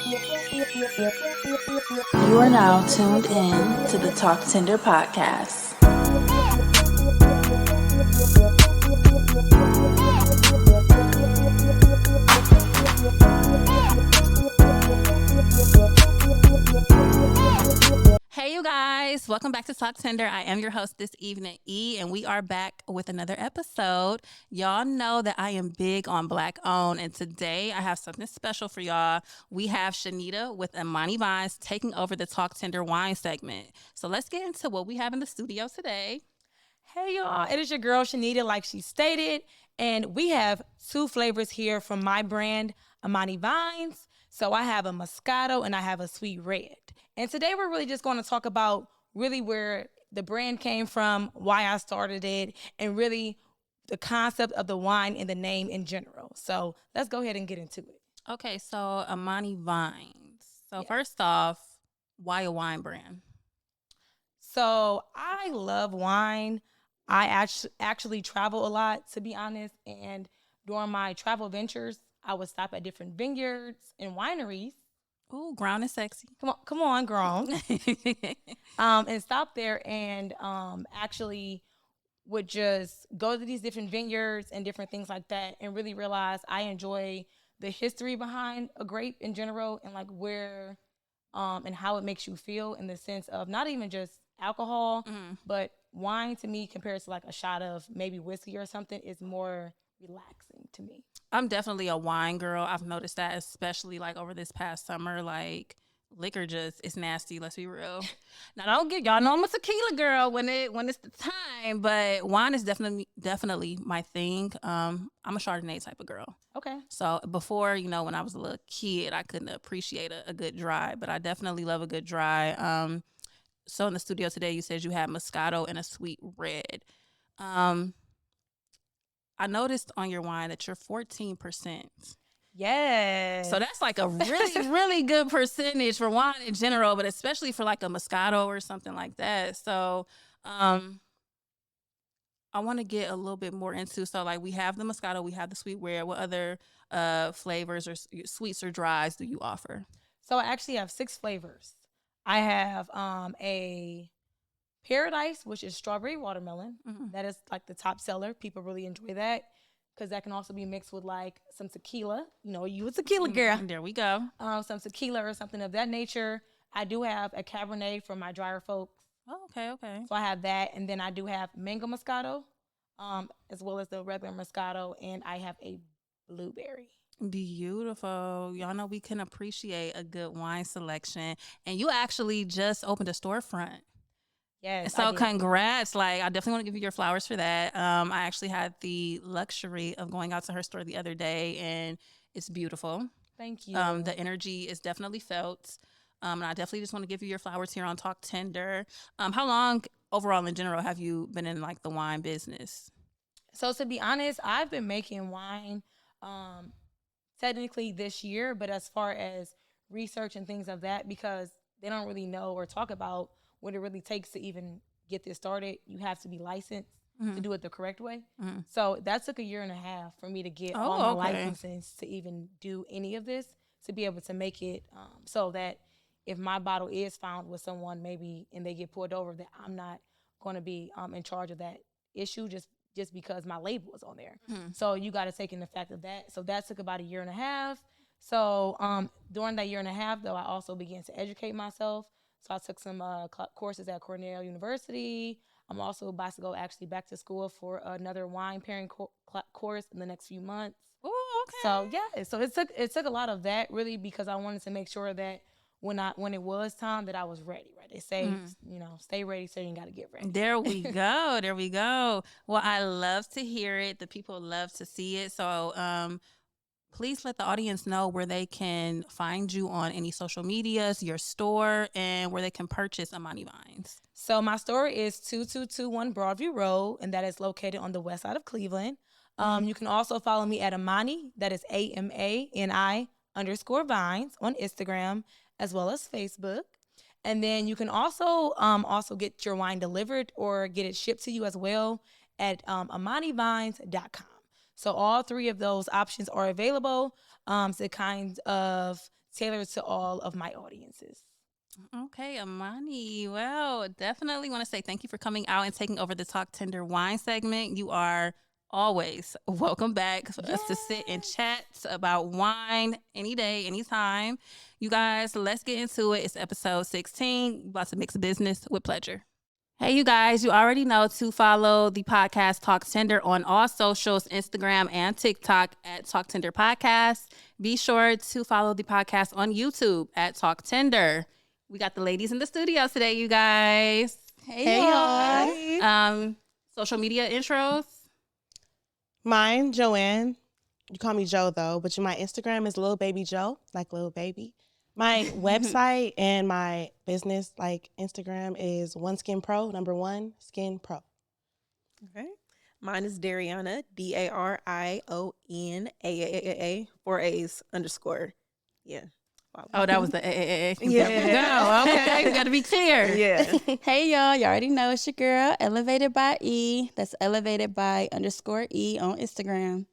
You are now tuned in to the Tlktender podcast. Hey, you guys, welcome back to Tlktender. I am your host this evening, E, and we are back with another episode. Y'all know that I am big on Black owned, and today I have something special for y'all. We have Shanita with Imani Vines taking over the Tlktender wine segment. So let's get into what we have in the studio today. Hey y'all, it is your girl Shanita, like she stated, and we have two flavors here from my brand, Imani Vines. So I have a Moscato and I have a Sweet Red. And today we're really just going to talk about really where the brand came from, why I started it, and really the concept of the wine and the name in general. So let's go ahead and get into it. Okay, so Imani Vines. So first off, why a wine brand? So I love wine. I actually travel a lot, to be honest, and during my travel ventures, I would stop at different vineyards and wineries. Ooh, ground is sexy. Come on, grown. And stop there and actually would just go to these different vineyards and different things like that, and really realize I enjoy the history behind a grape in general, and like where and how it makes you feel in the sense of not even just alcohol, but wine to me compared to like a shot of maybe whiskey or something is more relaxing to me. I'm definitely a wine girl. I've noticed that, especially like over this past summer, like liquor just is nasty. Let's be real. Now, don't get y'all know I'm a tequila girl when it's the time, but wine is definitely my thing. I'm a Chardonnay type of girl. Okay. So before, when I was a little kid, I couldn't appreciate a good dry, but I definitely love a good dry. So in the studio today, you said you had Moscato and a Sweet Red. I noticed on your wine that you're 14%. Yes. So that's like a really, really good percentage for wine in general, but especially for like a Moscato or something like that. So I want to get a little bit more into, so like we have the Moscato, we have the Sweet Red. What other flavors or sweets or dries do you offer? So I actually have 6 flavors. I have a Paradise, which is strawberry watermelon. That is like the top seller. People really enjoy that because that can also be mixed with like some tequila. You a tequila girl. There we go. Some tequila or something of that nature. I do have a Cabernet for my drier folks. Oh, okay. So I have that, and then I do have mango Moscato, as well as the regular Moscato, and I have a blueberry. Beautiful. Y'all know we can appreciate a good wine selection, and you actually just opened a storefront. Yes. So congrats. Like, I definitely want to give you your flowers for that. I actually had the luxury of going out to her store the other day, and it's beautiful. Thank you. The energy is definitely felt. And I definitely just want to give you your flowers here on Tlktender. How long overall in general have you been in like the wine business? So to be honest, I've been making wine technically this year, but as far as research and things of that, because they don't really know or talk about what it really takes to even get this started, you have to be licensed to do it the correct way. So that took 1.5 years for me to get all my licenses to even do any of this, to be able to make it so that if my bottle is found with someone maybe and they get pulled over, that I'm not going to be in charge of that issue just because my label is on there. So you got to take in the fact of that. So that took about 1.5 years. So during that 1.5 years, though, I also began to educate myself. So I took some courses at Cornell University. I'm also about to go actually back to school for another wine pairing course in the next few months. Oh, okay. So yeah, so it took a lot of that really, because I wanted to make sure that when it was time that I was ready. Right? They say stay ready so you got to get ready. There we go. There we go. Well, I love to hear it. The people love to see it. So please let the audience know where they can find you on any social medias, your store, and where they can purchase Imani Vines. So my store is 2221 Broadview Road, and that is located on the west side of Cleveland. You can also follow me at Imani, that is AMANI _Vines on Instagram, as well as Facebook. And then you can also get your wine delivered or get it shipped to you as well at ImaniVines.com. So all 3 of those options are available to kind of tailored to all of my audiences. Okay, Amani. Well, definitely want to say thank you for coming out and taking over the Tlktender wine segment. You are always welcome back for us to sit and chat about wine any day, anytime. You guys, let's get into it. It's episode 16. About to mix business with pleasure. Hey, you guys, you already know to follow the podcast Tlktender on all socials, Instagram and TikTok at Tlktender Podcast. Be sure to follow the podcast on YouTube at Tlktender. We got the ladies in the studio today, you guys. Hey y'all. Social media intros. Mine, Joanne. You call me Joe though, but my Instagram is Lil Baby Joe, like Lil Baby. My website and my business, like Instagram, is One Skin Pro, number 1 Skin Pro. Okay. Mine is Dariana, DARIONAAAA, 4 A's _. Yeah. Oh, that was the AAA. Yeah. No, okay. We got to be clear. Yeah. Hey y'all, you already know it's your girl, Elevated by E. That's Elevated by _E on Instagram.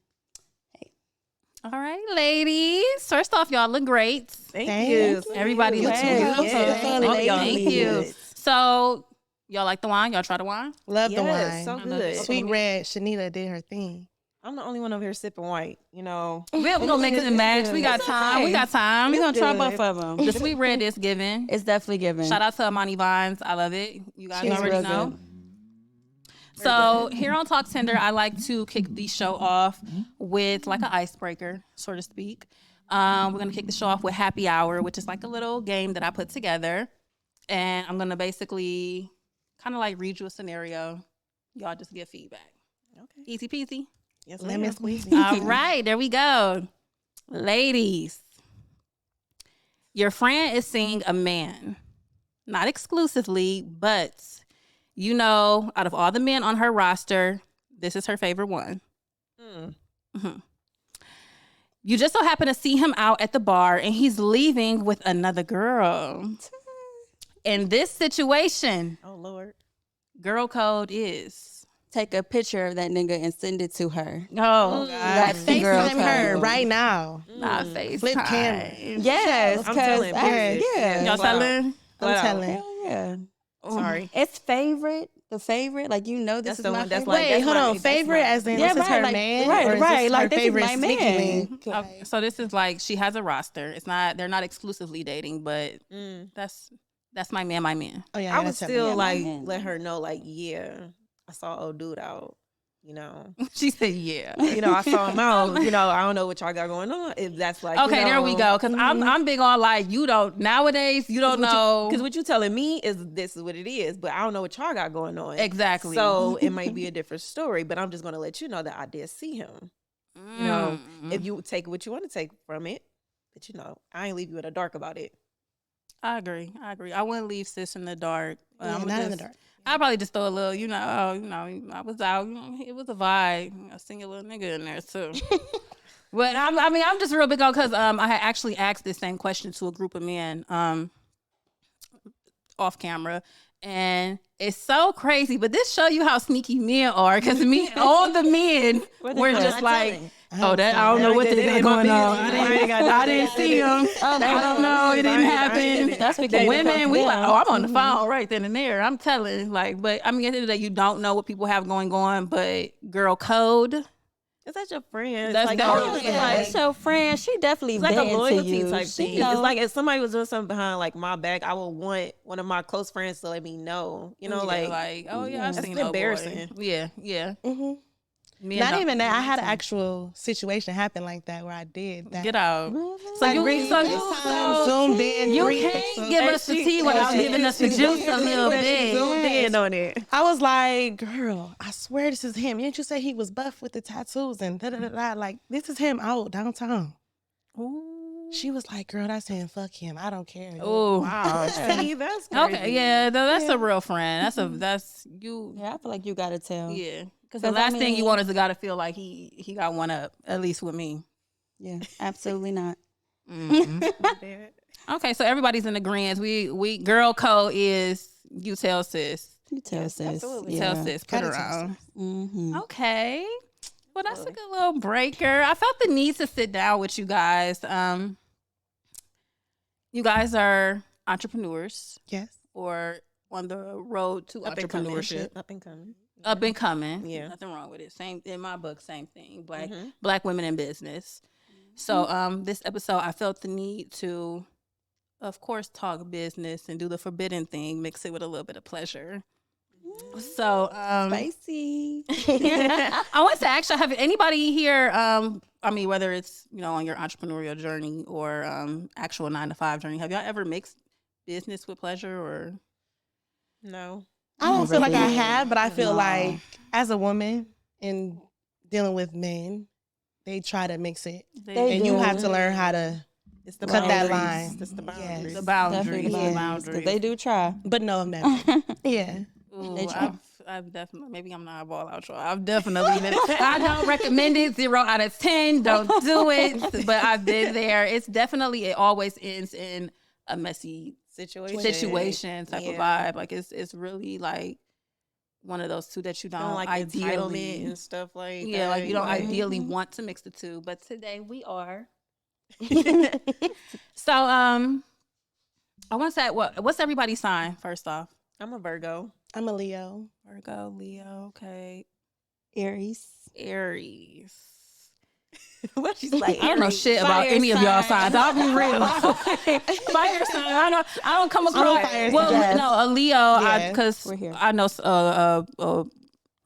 All right, ladies. First off, y'all look great. Thank you. Everybody looks Yes. beautiful. Yes. Thank you. So, y'all like the wine? Y'all try the wine? Love the Yes, wine. so good. Sweet Red, Shanita did her thing. I'm the only one over here sipping white, you know. We're going to mix and match. We got time. We got time. We're going to try good. both of them. The sweet red is given. It's definitely given. Shout out to Amani Vines. I love it. You guys She's already real know. good. So here on Tlktender, I like to kick the show off with like an icebreaker, so to speak. We're going to kick the show off with Happy Hour, which is like a little game that I put together. And I'm going to basically kind of like read you a scenario. Y'all just give feedback. Okay. Easy peasy. Yes, Lemon ma'am. squeezy. All right, there we go. Ladies, your friend is seeing a man, not exclusively, but you know, out of all the men on her roster, this is her favorite one. Mm-hmm. You just so happen to see him out at the bar and he's leaving with another girl. In this situation, Oh, Lord. girl code is... Take a picture of that nigga and send it to her. Oh, God. That's the girl FaceTime her code. right now. Not FaceTime. Flip camera. Yes, I'm 'cause telling. yeah. Y'all Wow. telling? I'm Wow. telling. Hell yeah. Sorry. It's the favorite. Like, you know, this That's is the my one. That's favorite. like, Wait, that's hold my- on. that's Favorite my- as in Yeah, this is right, her like- man? right, or is right, this like, her this is favorite my sneaky man. link? Okay, so this is like she has a roster. It's not they're not exclusively dating, but that's my man, my man. Oh, yeah, I would that's her still man. like man. let her know, like, yeah, I saw old dude out, you know. She said, "Yeah." You know, I saw him out. You know, I don't know what y'all got going on. If that's like, Okay, you know, there we go. Because I'm big on like you don't nowadays. You don't know Because what you telling me is this is what it is, but I don't know what y'all got going on. exactly. So it might be a different story, but I'm just gonna let you know that I did see him. You know, if you take what you want to take from it, but you know, I ain't leave you in the dark about it. I agree. I wouldn't leave sis in the dark. Yeah, I'ma not in the just- dark. I'd probably just throw a little, I was out. It was a vibe. I seen a little nigga in there too. But I'm just real big on because I had actually asked this same question to a group of men off camera, and it's so crazy. But this show you how sneaky men are because all the men were just like, oh, that I don't know what they got going on. I didn't see him. I don't know. It didn't happen. That's because Women, we like, oh, I'm on the phone right then and there. I'm telling, like, but I mean, at the end of the day, you don't know what people have going on, but girl code. Is that your friend? That's It's like, definitely- it's like, It's your friend. She definitely it's like a vetting to loyalty you. type She thing. know. It's like if somebody was doing something behind like my back, I would want one of my close friends to let me know. You know, Yeah, like oh yeah, I've that's seen old boy. embarrassing. Yeah. Mhm. Men Not don't- even that. I had an actual situation happen like that where I did that. Get out. So Like, you, really, so this you, time, zoomed in. you three can't pixels. give us the tea without giving us the juice a little bit. zoomed in on it. I was like, girl, I swear this is him. Didn't you say he was buff with the tattoos and da da da da? Like, this is him out downtown. She was like, girl, that's him. Fuck him. I don't care. Oh, Wow, see, that's crazy. okay, yeah, that's a real friend. That's you. Yeah, I feel like you gotta tell. Yeah, because the 'Cause, I last thing you mean- want is a guy to feel like he got one up, at least with me. Yeah, absolutely not. Okay, so everybody's in agreement. We girl code is you tell sis, You tell sis. absolutely. Yeah. tell sis, put Gotta her tell on. Mm-hmm. Okay. Well, that's a good little breaker. I felt the need to sit down with you guys. You guys are entrepreneurs Yes. or on the road to entrepreneurship. Up and coming. Up and coming. Yeah. Nothing wrong with it. Same in my book, same thing. Mhm. Black women in business. So this episode I felt the need to, of course, talk business and do the forbidden thing, mix it with a little bit of pleasure. So Spicy. I want to actually have anybody here, I mean, whether it's, on your entrepreneurial journey or actual 9-to-5 journey, have y'all ever mixed business with pleasure or? No. I don't feel like I did. have, but I feel No. like as a woman in dealing with men, they try to mix it. They And you do. have to learn how to It's the cut that boundaries. line. It's the Yes. boundaries. The Definitely boundaries. the The boundaries, 'cause boundaries. they do try. But no, I've never. Yeah. Ooh, They try. I've definitely, maybe I'm not a ball out y'all. I've definitely been, I don't recommend it. 0 out of 10. Don't do it. But I've been there. It's definitely, it always ends in a messy situation type of vibe. Like it's really like one of those two that you don't like ideally, entitlement and stuff like yeah, that. like you don't Like, ideally want to mix the two. But today we are. So I want to say, what's everybody's sign first off? I'm a Virgo. I'm a Leo. Virgo, Leo, okay, Aries. Aries. What she's like? I don't know shit about any of y'all signs. I'll be real. Fire sign. I don't come across. fire Well, sign. no, a Leo. Yeah. Because We're here. I know a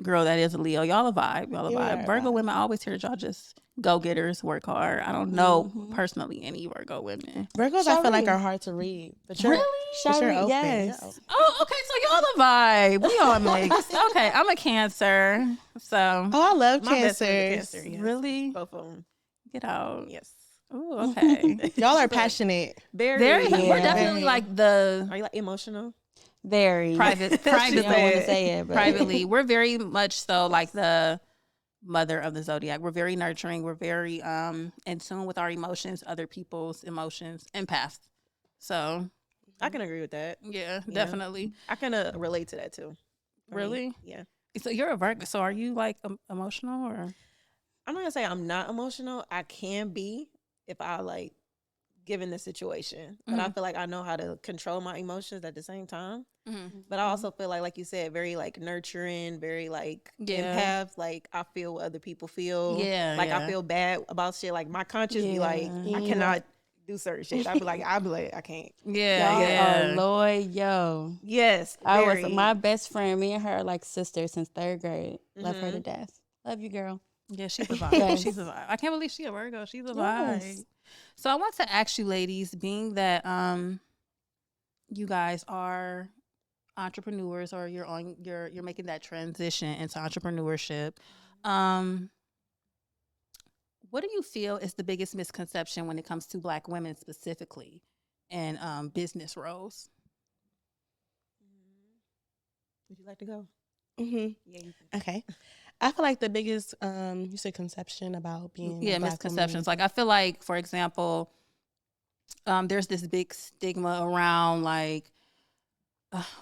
girl that is a Leo. Y'all a vibe. Y'all a You are vibe. a Virgo vibe. women, I always hear y'all just go getters, work hard. I don't know personally any Virgo women. Virgos, I feel like Shari. are hard to read. But you're, Really? but you're Shari, open. yes. You're open. Oh, okay. So y'all a vibe. We all mixed. Okay, I'm a Cancer. So Oh, I love My best friend Cancers. is Cancer. Yes. really Both of them. get out. Yes. Ooh, okay. Y'all are passionate. Very. We're Yeah. definitely like the Are you like emotional? Very. private I don't want to privately say it, but privately. We're very much so like the mother of the zodiac. We're very nurturing. We're very in tune with our emotions, other people's emotions, empaths. So I can agree with that. yeah, Yeah. definitely. I kind of relate to that too. For me. Really? Yeah. So you're a Virgo. So are you like emotional or? I'm not gonna say I'm not emotional. I can be if I like given the situation, but I feel like I know how to control my emotions at the same time. But I also feel like you said, very like nurturing, very like Yeah. empath. Like I feel what other people feel. Yeah, Like yeah. I feel bad about shit. Like my conscience be like, I Yeah. cannot do certain shit. I'd be like, I can't. Yeah, y'all yeah. are loyal. Yes, I was very. my best friend. Me and her are like sisters since 3rd grade. Love her to death. Love you, girl. Yeah, she's a vibe. Yes. She's a vibe. I can't believe she's a Virgo. She's a Yes. vibe. So I want to ask you, ladies, being that you guys are entrepreneurs or you're making that transition into entrepreneurship, what do you feel is the biggest misconception when it comes to Black women specifically in business roles? Would you like to go? Mm-hmm. Yeah. Okay. I feel like the biggest, you said conception about being a Black misconceptions. woman. Like I feel like, for example, there's this big stigma around like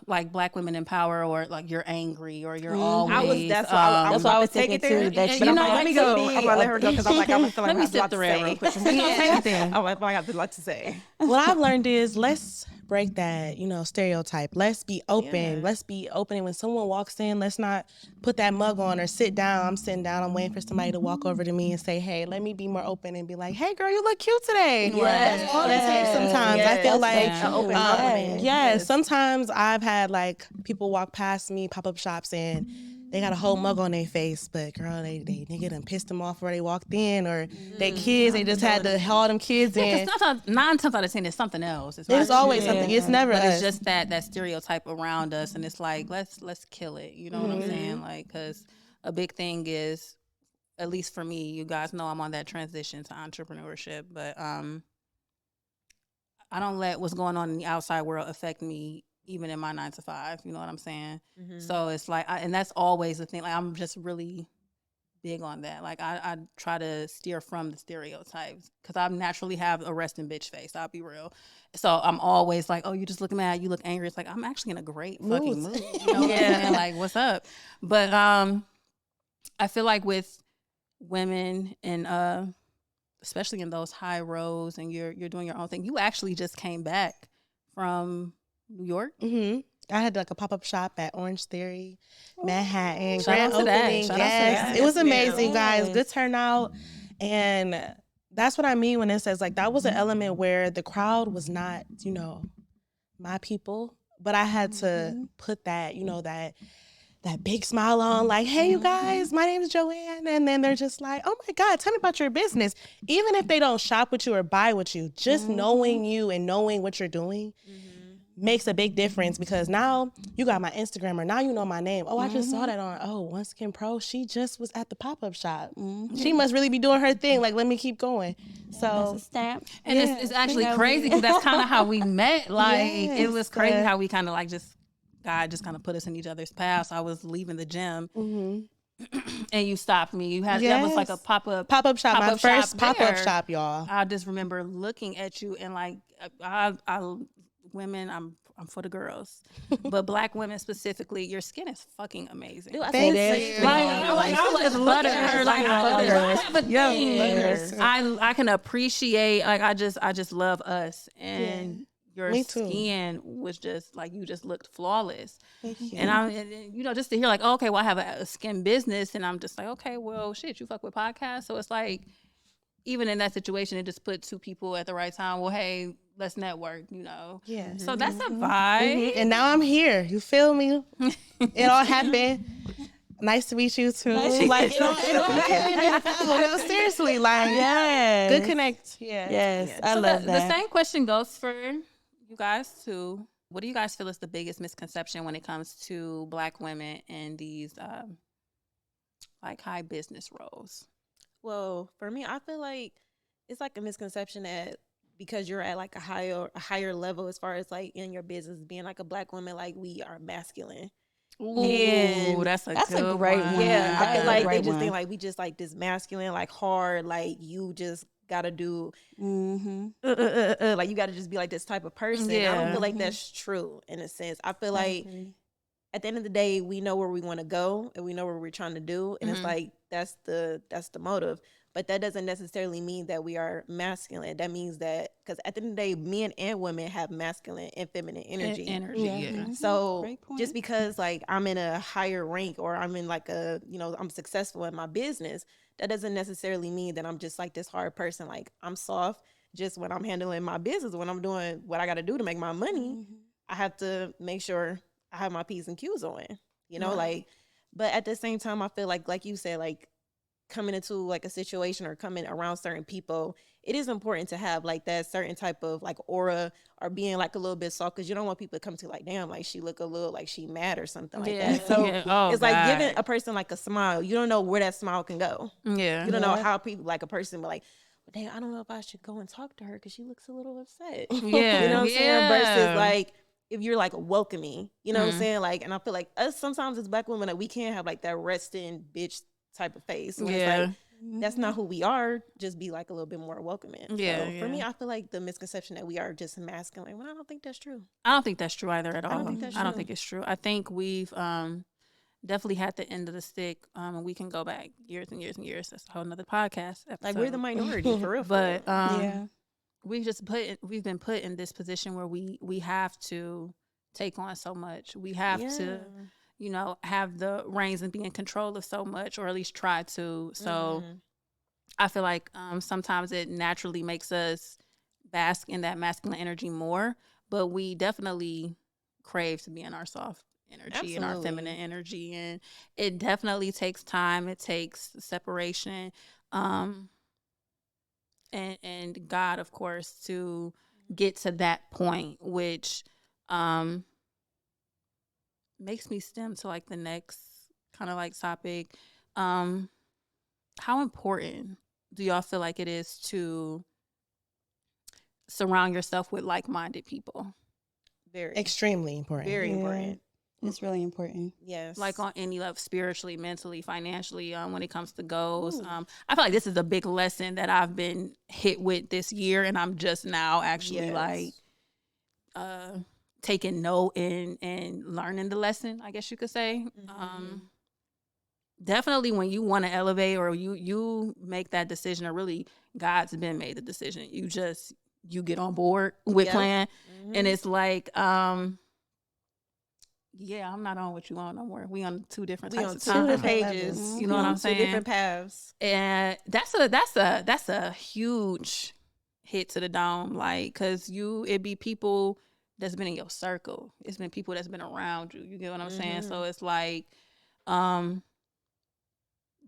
Black women in power, or like you're angry, or you're always. That's why I was That's what I about was to take thinking it there. too, that But you I'm know, like, let me like, go. to I'm be gonna let her go because I'm like, I feel like Let me I have a sit lot the to red say. real quick. I'm like, I have a lot to say. What I've learned is let's break that, stereotype. Let's be open. Yeah. Let's be open. And when someone walks in, let's not put that mug on or sit down. I'm sitting down. I'm waiting for somebody to walk over to me and say, hey, let me be more open and be like, hey, girl, you look cute today. Yes. That's all it takes sometimes. I feel like, That's open true. compliment. yes, sometimes I've had like people walk past me, pop-up shops, and they got a whole mug on their face, but girl, they nigga done pissed them off where they walked in, or they kids, they just had to haul them kids in. Because sometimes 9 times out of 10 it's something else. It's It's not always you. something. It's never But us. it's just that stereotype around us, and it's like let's kill it. You know what I'm saying? Like, because a big thing is, at least for me, you guys know I'm on that transition to entrepreneurship, but I don't let what's going on in the outside world affect me, even in my 9 to 5. You know what I'm saying? So it's like, and that's always the thing. Like I'm just really big on that. Like I try to steer from the stereotypes because I naturally have a resting bitch face. I'll be real. So I'm always like, oh, you just look mad, you look angry. It's like I'm actually in a great fucking mood. You know what I'm saying? Like, what's up? But I feel like with women in especially in those high roles and you're doing your own thing. You actually just came back from New York. Mm-hmm. I had like a pop-up shop at Orange Theory, Manhattan, Shout grand out to that. opening. Shout out to Yes, that. it was Yes, amazing, ma'am. guys. Yes. Good turnout, and that's what I mean when it says like that was an element where the crowd was not, my people, but I had to put that, that big smile on, like, hey, you guys, my name is Joanne. And then they're just like, oh my God, tell me about your business. Even if they don't shop with you or buy with you, just knowing you and knowing what you're doing makes a big difference, because now you got my Instagram, or now you know my name. Oh, I just saw that on, Once Again Pro. She just was at the pop-up shop. She must really be doing her thing. Like, let me keep going. That's So a stamp. And Yeah, it's actually you know, crazy because that's kind of how we met. Like, it was Yes. crazy how we kind of like God just kind of put us in each other's paths. I was leaving the gym and you stopped me. You had, that was like a Yes. pop-up pop-up shop, my pop-up shop first pop-up there. shop, y'all. I just remember looking at you and like, women, I'm for the girls, but Black women specifically, your skin is fucking amazing. Dude, I Thank said you. the same Like, I just love her. Like, I have a thing. Yes. I can appreciate. Like, I just love us, and your Me too. skin was just like, you just looked flawless. Thank you. And just to hear like, okay, well, I have a skin business, and I'm just like, okay, well, shit, you fuck with podcasts, so it's like, even in that situation, it just put two people at the right time. Well, hey, let's network, Yes. So that's a vibe. And now I'm here. You feel me? It all happened. Nice to meet you too. Like it all happened. No, seriously, like Yes. good connect. Yeah. Yes, I So love the that. same question goes for you guys too. What do you guys feel is the biggest misconception when it comes to Black women in these like high business roles? Well, for me, I feel like it's like a misconception that because you're at like a higher level as far as like in your business, being like a Black woman, like we are masculine. Ooh, And that's a that's a good great one. one. Yeah, I That's feel a like they great just one. think like we just like this masculine, like hard, like you just gotta do like you gotta just be like this type of person. I don't Yeah. feel like that's true in a sense. I feel like at the end of the day, we know where we want to go and we know what we're trying to do, and it's like that's the motive. But that doesn't necessarily mean that we are masculine. That means that because at the end of the day, men and women have masculine and feminine energy. Yeah. So Great point. just because like I'm in a higher rank or I'm in like a, I'm successful in my business, that doesn't necessarily mean that I'm just like this hard person. Like I'm soft just when I'm handling my business, when I'm doing what I got to do to make my money, I have to make sure I have my P's and Q's on, like, but at the same time, I feel like you said, like coming into like a situation or coming around certain people, it is important to have like that certain type of like aura or being like a little bit soft, because you don't want people to come to like, damn, like she look a little like she mad or something like that. So it's like giving a person like a smile. You don't know where that smile can go. Yeah. You don't know how people like a person be like, well, dang, I don't know if I should go and talk to her because she looks a little upset. Yeah. You know what I'm saying? Yeah. Versus like if you're like welcoming, you know what I'm saying? Like, and I feel like us sometimes as Black women, like we can't have like that resting bitch type of face. When it's like, that's not who we are. Just be like a little bit more welcoming. Yeah, So for me, yeah. I feel like the misconception that we are just masculine. Well, I don't think that's true. I don't think that's true either at all. don't think that's I don't true. think it's true. I think we've definitely had the end of the stick, and we can go back years and years and years. That's a whole nother podcast episode. Like we're the minority for real. But Yeah. we've been put in this position where we have to take on so much. We have to, have the reins and be in control of so much, or at least try to. So I feel like sometimes it naturally makes us bask in that masculine energy more, but we definitely crave to be in our soft energy and our feminine energy, and it definitely takes time. It takes separation, and God, of course, to get to that point, which makes me stem to like the next kind of like topic. How important do y'all feel like it is to surround yourself with like-minded people? Very Extremely important. Very important. It's really important. Yes. Like on any level, spiritually, mentally, financially, when it comes to goals. I feel like this is a big lesson that I've been hit with this year, and I'm just now actually like taking note and learning the lesson, I guess you could say. definitely when you want to elevate or you make that decision, or really God's been made the decision. You get on board with plan, and it's like, yeah, I'm not on what you on no more. We on two different types of two time. different pages. You know what I'm Two saying? different paths. And that's a huge hit to the dome, like, cause it be people that's been in your circle. It's been people that's been around you. You get what I'm saying? So it's like,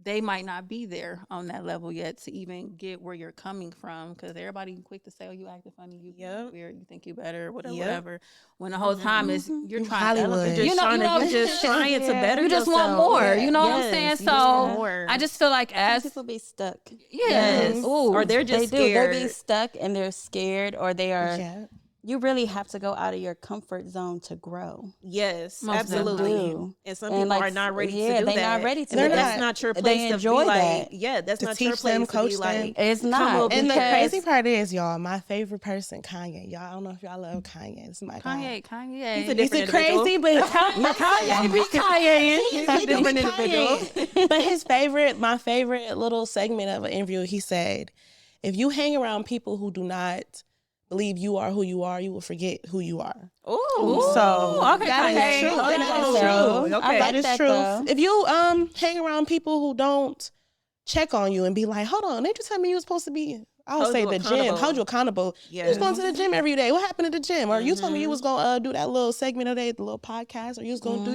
they might not be there on that level yet to even get where you're coming from, because everybody quick to say, "Oh, you acting funny, you weird, you think you better, whatever." When the whole time is you're trying to elevate, Hollywood. You're just trying to better you just want yourself. more. You know what I'm saying? Yes, you So just want more. I just feel like as People be stuck. yes, ooh, Or they're just They scared. be stuck and they're scared, or they are. Yeah. You really have to go out of your comfort zone to grow. Yes, Most absolutely. definitely. And some people are not ready to do that. they're not ready to And do that's that. not your They place to enjoy be like, that. yeah, that's To not your teach place them, to coach be like, them. It's come not. up And the because crazy part is, y'all, my favorite person, Kanye. Y'all, I don't know if y'all love Kanye. This is my guy. Kanye. He's a He's different a crazy, individual. but Kanye be Kanye. He's a different individual. But my favorite little segment of an interview, he said, if you hang around people who do not believe you are who you are, you will forget who you are. Ooh. So okay, that Kanye. is true. Okay. That is So, true. I like That is that, true. though. If you hang around people who don't check on you and be like, hold on, they just tell me you were supposed to be, I would Hold say you the gym. accountable. Hold you accountable. You was going to the gym every day. What happened at the gym? Or you told me you was going to do that little segment today, the little podcast, or you was going to do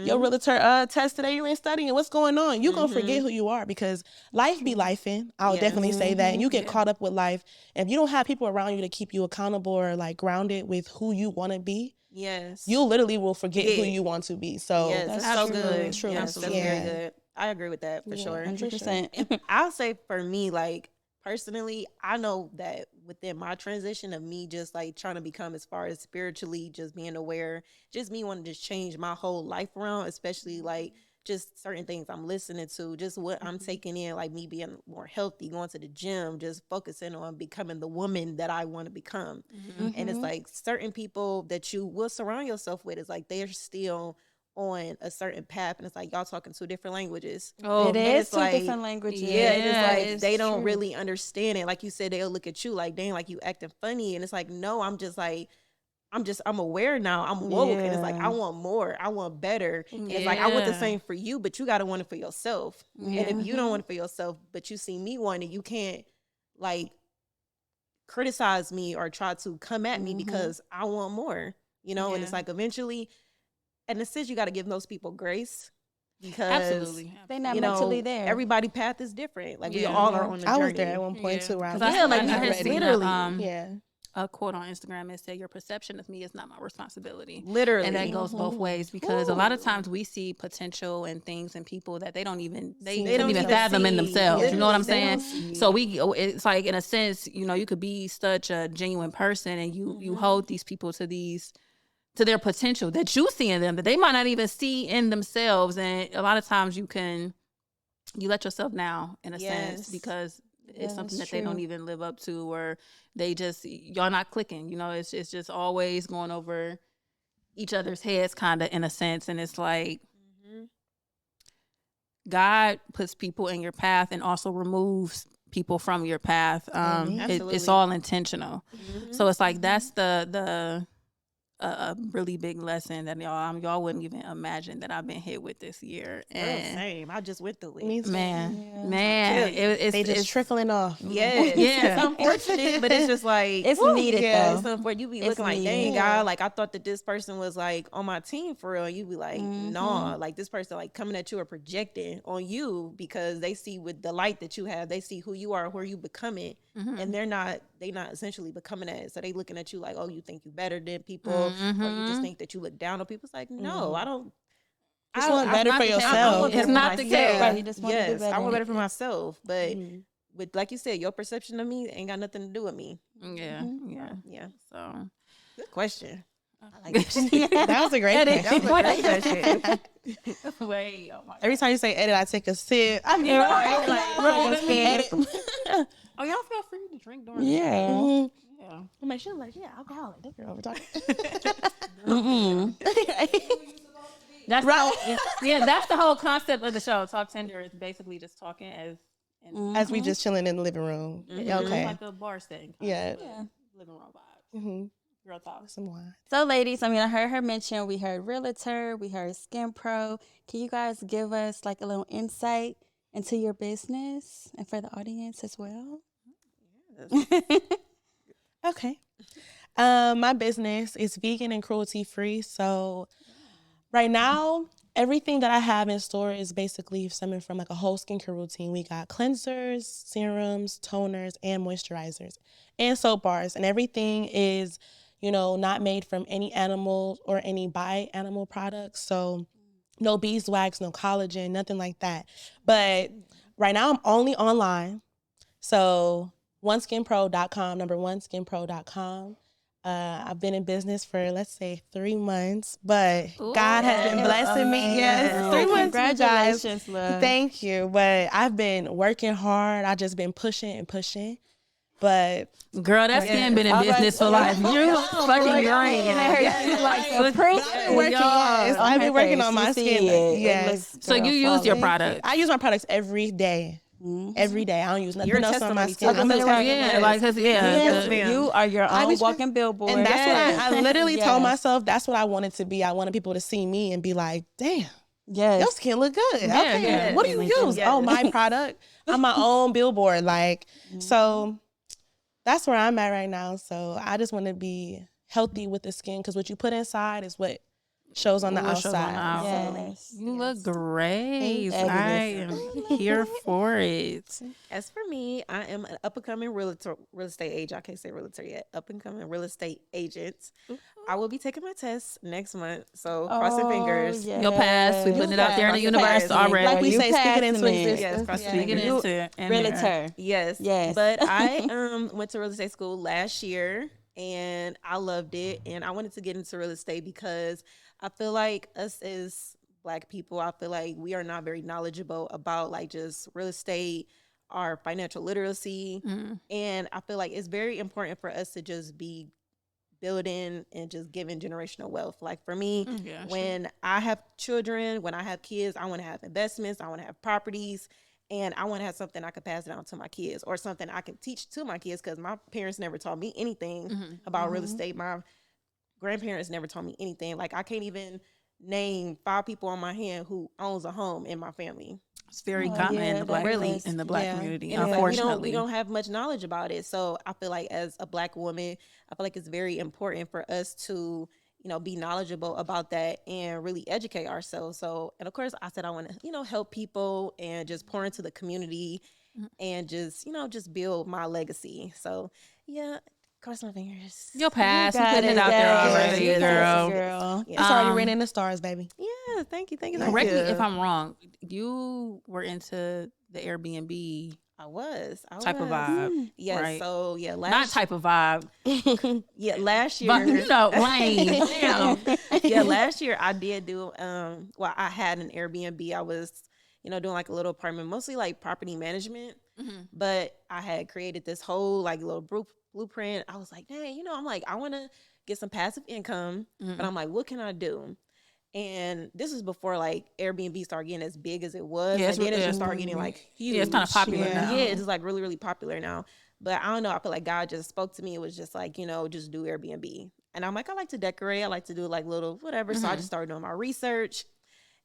your realtor test today. You ain't studying. What's going on? You're going to forget who you are, because life be lifing. I would definitely say that. And you get caught up with life. If you don't have people around you to keep you accountable or like grounded with who you want to be, Yes. you literally will forget who you want to be. So Yes, that's so good. True. Yes, that's very good. I agree with that for sure. 100%. I'll say for me, like, personally, I know that within my transition of me just like trying to become, as far as spiritually, just being aware, just me wanting to just change my whole life around, especially like just certain things I'm listening to, just what I'm taking in, like me being more healthy, going to the gym, just focusing on becoming the woman that I want to become. And it's like certain people that you will surround yourself with is like they're still on a certain path, and it's like y'all talking two different languages. Oh, It And is it's two like, different languages. yeah, and it's like it's they don't true. really understand it. Like you said, they'll look at you like, dang, like you acting funny. And it's like, no, I'm just like, I'm aware now. I'm woke. And it's like, I want more. I want better. And it's like, I want the same for you, but you got to want it for yourself. And if you don't want it for yourself, but you see me wanting it, you can't like criticize me or try to come at me because I want more, you know? And it's like, eventually, in a sense, you got to give those people grace, because Absolutely. They're not you mentally know, there. everybody's path is different. Like we Yeah. all are on a journey. I was there at one point too. Where I was I Yeah, like, I we had just seen literally- a quote on Instagram that said, "Your perception of me is not my responsibility." Literally. And that goes both ways, because a lot of times we see potential in things and people that they don't even don't even fathom in see. themselves. You know what I'm Literally, they saying? don't see. So it's like, in a sense, you know, you could be such a genuine person, and you hold these people to their potential that you see in them that they might not even see in themselves. And a lot of times you let yourself down, in a sense, because it's something that they don't even live up to, or y'all not clicking. You know, it's just always going over each other's heads, kind of, in a sense. And it's like, God puts people in your path and also removes people from your path. It's all intentional. So it's like, that's a really big lesson that y'all wouldn't even imagine that I've been hit with this year. And same. I just went through it. Me too. man, They just trickling off. Yes. Yeah. It's unfortunate, but it's just like, It's needed, though. it's unfortunate. You be It's looking like, needed. dang, God, like I thought that this person was like on my team for real. And you be like, nah, like this person like coming at you or projecting on you because they see with the light that you have, they see who you are, where you becoming, and they not essentially becoming that. So they looking at you like, oh, you think you better than people, or you just think that you look down on people. It's like, no, I don't. Just want better for I yourself. want better It's for not the myself. case. You just want to do Yes, I better. want better for myself. But with, like you said, your perception of me ain't got nothing to do with me. yeah. Yeah. So Good question. That was a great question. wait, oh my Every time you say edit, I take a sip. I mean, edit. Oh, y'all feel free to drink during Yeah. Mhm. Yeah. I'm like, she was like, yeah, alcoholic. That girl over talking. That's Right. yeah, that's the whole concept of the show. Tlktender is basically just talking as As we just chilling in the living room. it's Okay. like a bar setting. Yeah. Living room vibes. Mm-hmm. Girl talk. Some wine. So, ladies, I mean, I heard her mention, we heard Realtor, we heard Skin Pro. Can you guys give us like a little insight into your business and for the audience as well? Okay. My business is vegan and cruelty free. So right now, everything that I have in store is basically stemming from like a whole skincare routine. We got cleansers, serums, toners, and moisturizers, and soap bars. And everything is, not made from any animal or any by-animal products. So no beeswax, no collagen, nothing like that. But right now, I'm only online. So oneskinpro.com, oneskinpro.com. I've been in business for, let's say, 3 months, but God has been blessing me. Yes, 3 months, Congratulations, you love. guys. Thank you. But I've been working hard. I just been pushing and pushing. But Girl, that skin been in business for life. You fucking green. I've been working on my skin. Yes. So you use your product. I use my products every day. Every day. I don't use nothing else on my skin. testimony, too. You are your own walking billboard. And that's what I literally told myself, that's what I wanted to be. I wanted people to see me and be like, damn. Yes. Your skin look good. Okay. Yeah. What do you use? Oh, my product. I'm my own billboard. So that's where I'm at right now. So I just want to be healthy with the skin because what you put inside is what shows on the outside. Yes. You look great. Thank you. I am here for it. As for me, I am an up-and-coming real estate agent. I can't say realtor yet. Up-and-coming real estate agent. I will be taking my test next month. So crossing fingers. Yes. You'll pass. We put it out there in the universe already. Like we say, speak it into passing it. existence. Yes, crossing Speak it fingers. into it. And Realtor. Yes. Yes. But I went to real estate school last year and I loved it. And I wanted to get into real estate because I feel like us as Black people, I feel like we are not very knowledgeable about like just real estate, our financial literacy. And I feel like it's very important for us to just be building and just giving generational wealth. Like for me, when I have children, when I have kids, I want to have investments, I want to have properties, and I want to have something I could pass down to my kids or something I can teach to my kids because my parents never taught me anything about real estate. My grandparents never taught me anything. Like I can't even name 5 people on my hand who owns a home in my family. It's very common in the Black community. And Unfortunately, we don't have much knowledge about it. So I feel like as a Black woman, I feel like it's very important for us to, be knowledgeable about that and really educate ourselves. So, and of course, I said I want to, help people and just pour into the community and just, just build my legacy. So, yeah. Cross my fingers. you'll pass. You put it out there already, girl. It's already written in the stars, baby. Yeah, thank you. Correct me if I'm wrong. You were into the Airbnb I was type of vibe. Yes. Right? So yeah, Not type of vibe. last year. But lane. Damn. Yeah, last year I did do I had an Airbnb. I was, doing like a little apartment, mostly like property management. But I had created this whole like little blueprint. I was like, dang, I'm like, I want to get some passive income, but I'm like, what can I do? And this was before like Airbnb started getting as big as it was. Yeah, and then it just started getting like huge. Yeah, it's kind of popular now. Yeah, it's just like really, really popular now. But I don't know. I feel like God just spoke to me. It was just like, just do Airbnb. And I'm like, I like to decorate. I like to do like little whatever. So I just started doing my research.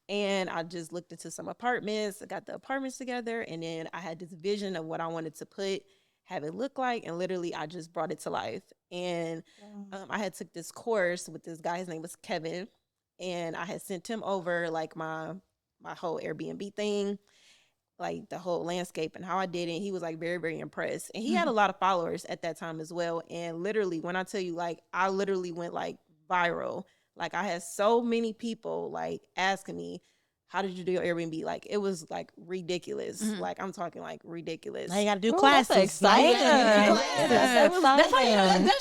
And I just looked into some apartments. I got the apartments together. And then I had this vision of what I wanted to have it look like. And literally, I just brought it to life. And I had took this course with this guy. His name was Kevin. And I had sent him over like my whole Airbnb thing, like the whole landscape and how I did it. He was like very, very impressed. And he had a lot of followers at that time as well. And literally, when I tell you, like, I literally went like viral. Like I had so many people like asking me, how did you do your Airbnb? Like it was like ridiculous. Like I'm talking like ridiculous. Now you got to do classes. That's exciting. That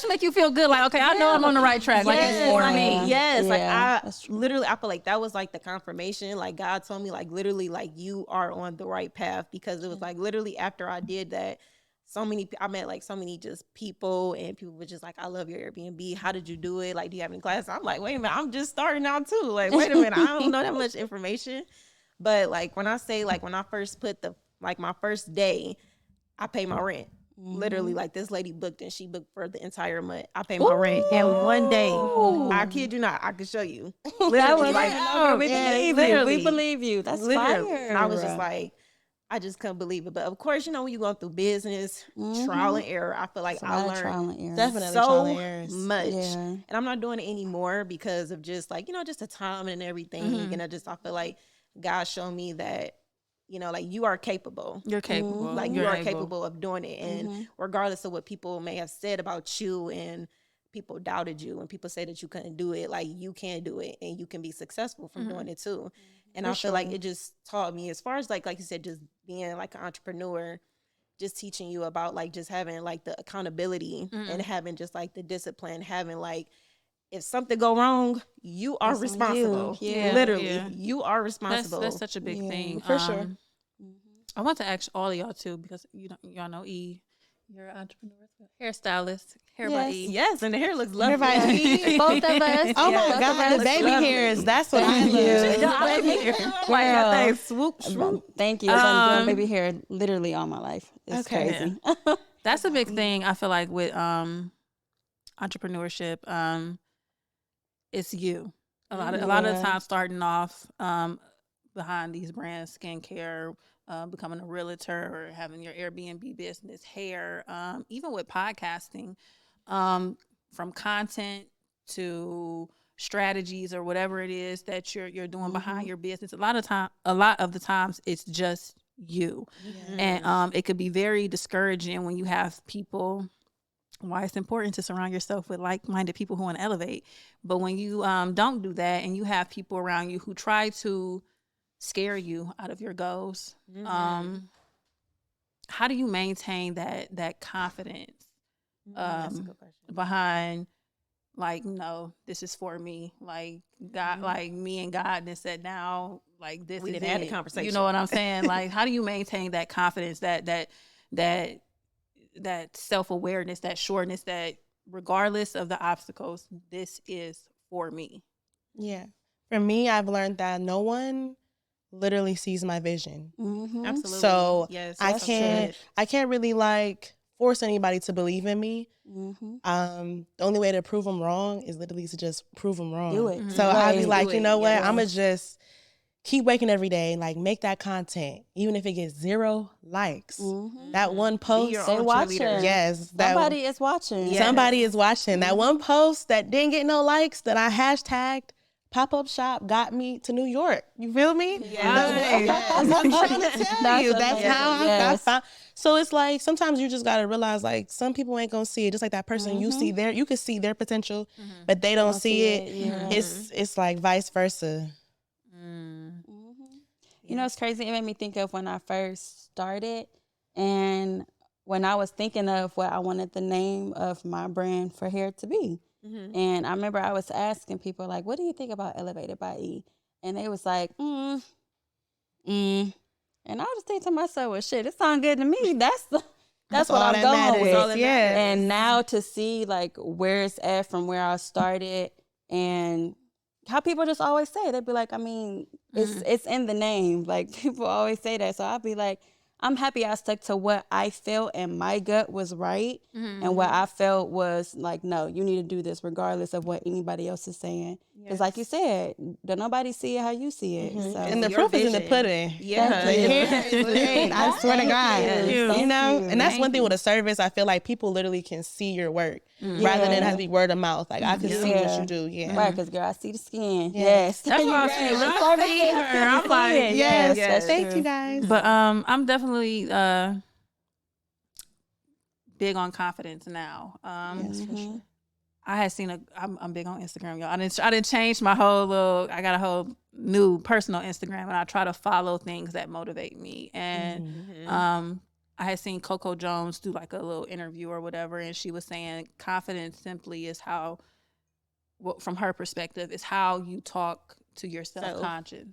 should make you feel good. Like, okay, I know I'm on the right track. Like it's for me. Yes, like Yeah, I literally, I feel like that was like the confirmation. Like God told me, like literally, like you are on the right path because it was like literally after I did that, I met like so many just people, and people were just like, I love your Airbnb. How did you do it? Like, do you have any classes? I'm like, wait a minute, I'm just starting out too. Like, wait a minute, I don't know that much information. But like when I say like when I first put my first day, I pay my rent. Literally, like this lady booked and she booked for the entire month. I pay my rent. And one day, I kid you not, I can show you. Literally, like, we believe you. We believe you. That's literally. fire. And I was just like, I just couldn't believe it. But of course, you know, when you go through business, trial and error, I feel like I learned definitely so much. Yeah. And I'm not doing it anymore because of just like, you know, just the time and everything. And I feel like God showed me that, you know, like you are capable. You're capable. Like You're you are able. capable of doing it. And regardless of what people may have said about you and people doubted you and people say that you couldn't do it, like you can do it and you can be successful from doing it too. And I feel like it just taught me, as far as like you said, just being like an entrepreneur, just teaching you about like just having like the accountability and having just like the discipline, having like, if something go wrong, you are responsible. Yeah. Literally, you are responsible. That's such a big thing. for sure. I want to ask all of y'all too, because y'all know E, you're an entrepreneur, hairstylist, hair by E. Yes, and the hair looks lovely. Everybody, Both of us. oh my Both of God, us. the baby hairs. That's what I love. Baby hair. I'm like, that thing swoop, swoop. Thank you. I've been doing baby hair literally all my life. It's crazy. That's a big thing. I feel like with entrepreneurship, it's you. A lot of the time starting off behind these brands, skincare, becoming a realtor, or having your Airbnb business, hair, even with podcasting, from content to strategies or whatever it is that you're doing behind your business. A lot of the times it's just you. And it could be very discouraging when you have people. Why it's important to surround yourself with like-minded people who want to elevate. But when you don't do that and you have people around you who try to scare you out of your goals, how do you maintain that confidence That's a good question. behind, like, no, this is for me, like God, like me and God then said, now like this We is didn't have it. the conversation. You know what I'm saying? Like, how do you maintain that confidence, that self-awareness, that sureness, that regardless of the obstacles, this is for me? Yeah. For me, I've learned that no one literally sees my vision. Absolutely. So yes, I that's can't really like force anybody to believe in me. The only way to prove them wrong is literally to just prove them wrong. Do it. So I'd be like, Do you it. know what? Yes. I'm going to just keep waking every day, like make that content, even if it gets 0 likes. That one post, your They own watching. cheerleader. yes, Somebody is watching. Yes. somebody is watching. That one post that didn't get no likes that I hashtagged pop-up shop got me to New York. You feel me? I'm trying to tell you. That's how I found. So it's like sometimes you just gotta realize like some people ain't gonna see it. Just like that person you could see their potential, but they don't see it. It's like vice versa. You know, it's crazy. It made me think of when I first started and when I was thinking of what I wanted the name of my brand for hair to be. And I remember I was asking people, like, what do you think about Elevated by E? And they was like, And I was thinking to myself, well, shit, it sounds good to me. That's what all I'm that going matters. with. All that matters. And now to see like where it's at from where I started and how people just always say, they'd be like, I mean, it's in the name. Like people always say that. So I'd be like, I'm happy I stuck to what I felt and my gut was right. And what I felt was like, no, you need to do this regardless of what anybody else is saying. Because like you said, don't nobody see it how you see it. So. And the Your proof is in the vision. pudding. Yeah. I swear to God. You know? And that's Thank one thing you. with a service. I feel like people literally can see your work rather than have to be word of mouth. Like I can see what you do. Yeah. Right, because girl, I see the skin. Yes. Yes. That's what I'm saying. When I see her, I'm like, Yes. Yes. Thank you guys. But I'm definitely big on confidence now. Yes, for sure. I had seen I'm big on Instagram, y'all. I didn't change my whole I got a whole new personal Instagram, and I try to follow things that motivate me. And I had seen Coco Jones do like a little interview or whatever, and she was saying confidence simply is how, from her perspective, is how you talk to your self-conscious.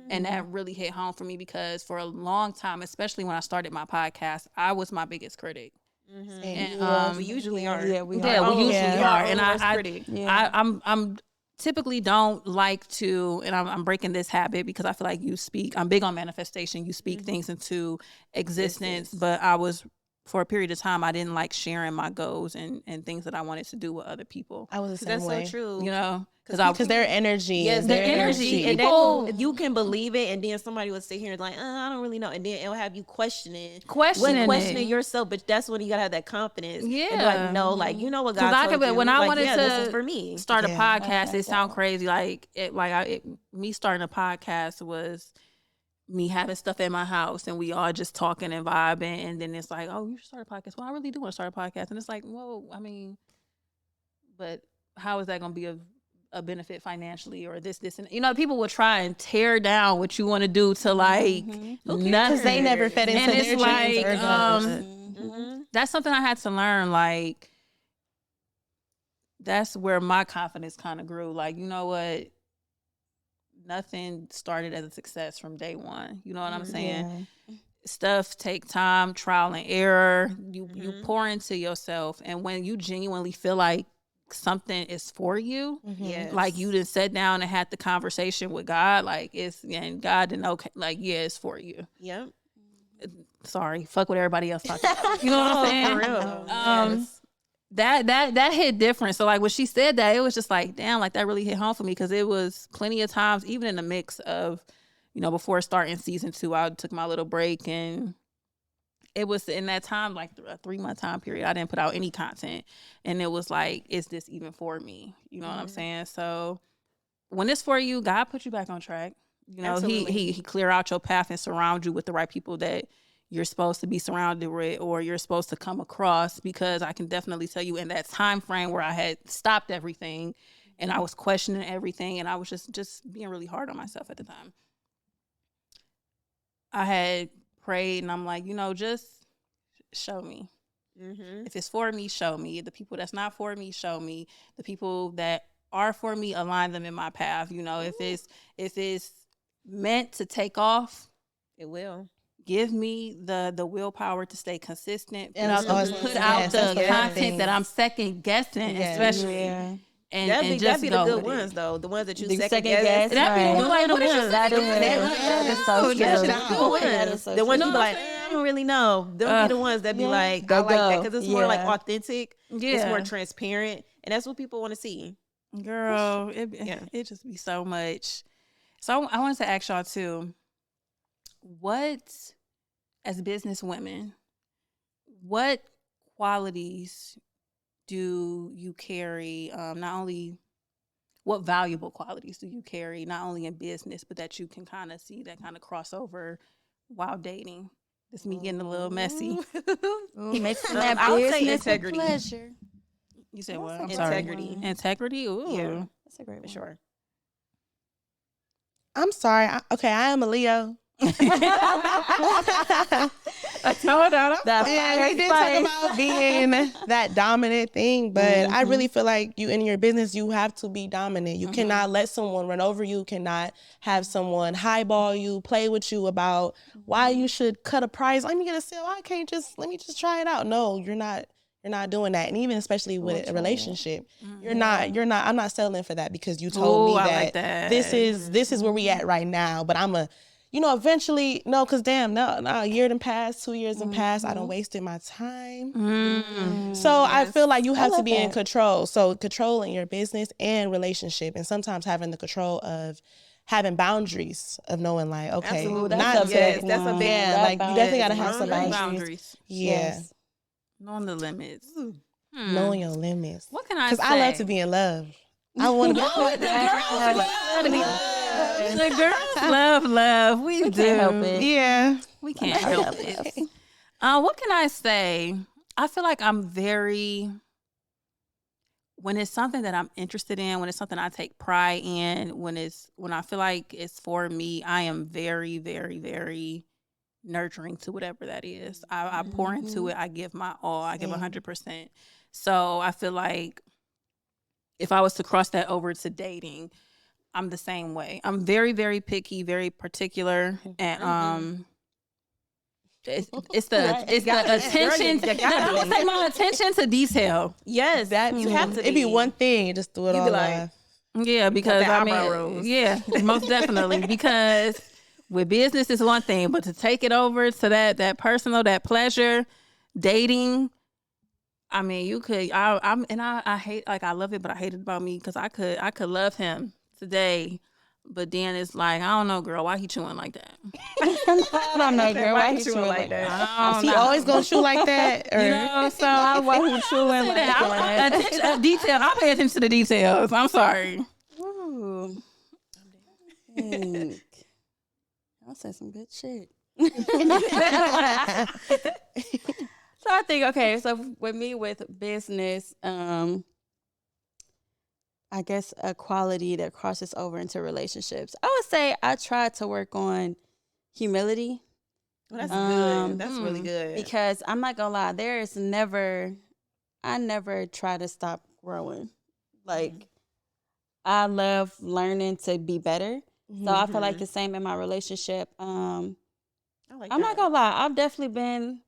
And that really hit home for me because for a long time, especially when I started my podcast, I was my biggest critic. And we usually are. Yeah, we Yeah, we usually are. And I'm typically don't like to, and I'm breaking this habit because I feel like I'm big on manifestation. You speak things into existence, but for a period of time, I didn't like sharing my goals and things that I wanted to do with other people. I was the same way. So true. You know, because their energy. Yes, their their energy. And People- you can believe it, and then somebody would sit here and like, I don't really know. And then it'll have you questioning yourself, but that's when you gotta have that confidence. And be like, no, like, you know what God told you. When I wanted to this is for me. start a podcast, it sounds crazy. Me starting a podcast was me having stuff in my house and we all just talking and vibing. And then it's like, oh, you should start a podcast. Well, I really do want to start a podcast. And it's like, whoa, I mean, but how is that going to be a benefit financially or this, and you know, people will try and tear down what you want to do to like nothing. Because they never fed into And their it's dreams like, or goals. that's something I had to learn. Like, that's where my confidence kind of grew. Like, you know what? Nothing started as a success from day one. You know what I'm saying? Stuff take time, trial and error. You pour into yourself, and when you genuinely feel like something is for you, like you just sat down and had the conversation with God, like and God didn't it's for you. Yep. Sorry, fuck what everybody else talking about. You know what I'm saying? For real. That hit different. So like when she said that, it was just like, damn, like that really hit home for me because it was plenty of times, even in the mix of, you know, before starting season 2, I took my little break and it was in that time, like a 3-month time period, I didn't put out any content. And it was like, is this even for me? You know what I'm saying? So when it's for you, God put you back on track. You know, he clear out your path and surround you with the right people that you're supposed to be surrounded with or you're supposed to come across, because I can definitely tell you in that time frame where I had stopped everything and I was questioning everything and I was just being really hard on myself at the time. I had prayed and I'm like, you know, just show me. If it's for me, show me. The people that's not for me, show me. The people that are for me, align them in my path. You know, if it's meant to take off, it will. Give me the willpower to stay consistent And and put out the content that I'm second guessing, especially. And that'd be the good ones, though. The ones that you second guess. That'd be like, what is your That is so true. The ones you be like, I don't really know. They'll be the ones that be like, I like that because it's more like authentic. It's more transparent, and that's what people want to see. Girl, it just be so much. So I wanted to ask y'all too, what, as business women, what qualities do you carry, not only what valuable qualities do you carry, not only in business, but that you can kind of see that kind of crossover while dating? This me getting a little messy. Making that I would say business a integrity. pleasure. You said what? I'm Integrity. sorry. Integrity? Ooh. Yeah. That's a great one. For sure. I'm sorry. I am a Leo. I told her. Yeah, we did talk about being that dominant thing, but I really feel like you in your business, you have to be dominant. You cannot let someone run over you, cannot have someone highball you, play with you about why you should cut a price. Let me get a sale. Let me just try it out. No, you're not doing that. And even especially with a relationship, I'm not settling for that because you told me like that this is where we at right now, but eventually, no, because a year done passed, 2 years done passed. I done wasted my time. So I feel like you have to be in control. So controlling your business and relationship, and sometimes having the control of having boundaries of knowing like, okay, that's a big like you definitely got to have some boundaries. Yeah. Yes. Knowing the limits. Knowing your limits. What can I say? Because I love to be in love. I want to be The girls love. We do. Can't help it. Yeah. We can't help it. What can I say? I feel like I'm when it's something that I'm interested in, when it's something I take pride in, when I feel like it's for me, I am very, very, very nurturing to whatever that is. I pour into it. I give my all. I give 100%. So I feel like if I was to cross that over to dating, I'm the same way. I'm very, very picky, very particular, and it's the attention. I would say my attention to detail. Yes, That you have to. It'd be one thing, just do it You all be like, off. Yeah, because the I eyebrow mean, rolls. yeah, most definitely. Because with business is one thing, but to take it over to that personal, that pleasure, dating. I mean, you could. I hate, like, I love it, but I hate it about me because I could love him today, but then it's like, I don't know, girl, why he chewing like that? I don't know, girl. Why he chewing like that? I Is don't he know. always gonna shoot like that? Or? You know, so Why he chewing like that? Detail. I pay attention to the details. I'm sorry. Ooh. I'll say some good shit. So I think, okay, so with me with business, I guess a quality that crosses over into relationships. I would say I try to work on humility. well, that's good. That's really good. Because I'm not gonna lie, I never try to stop growing. Like, I love learning to be better. So I feel like the same in my relationship. I'm not gonna lie, I've definitely been,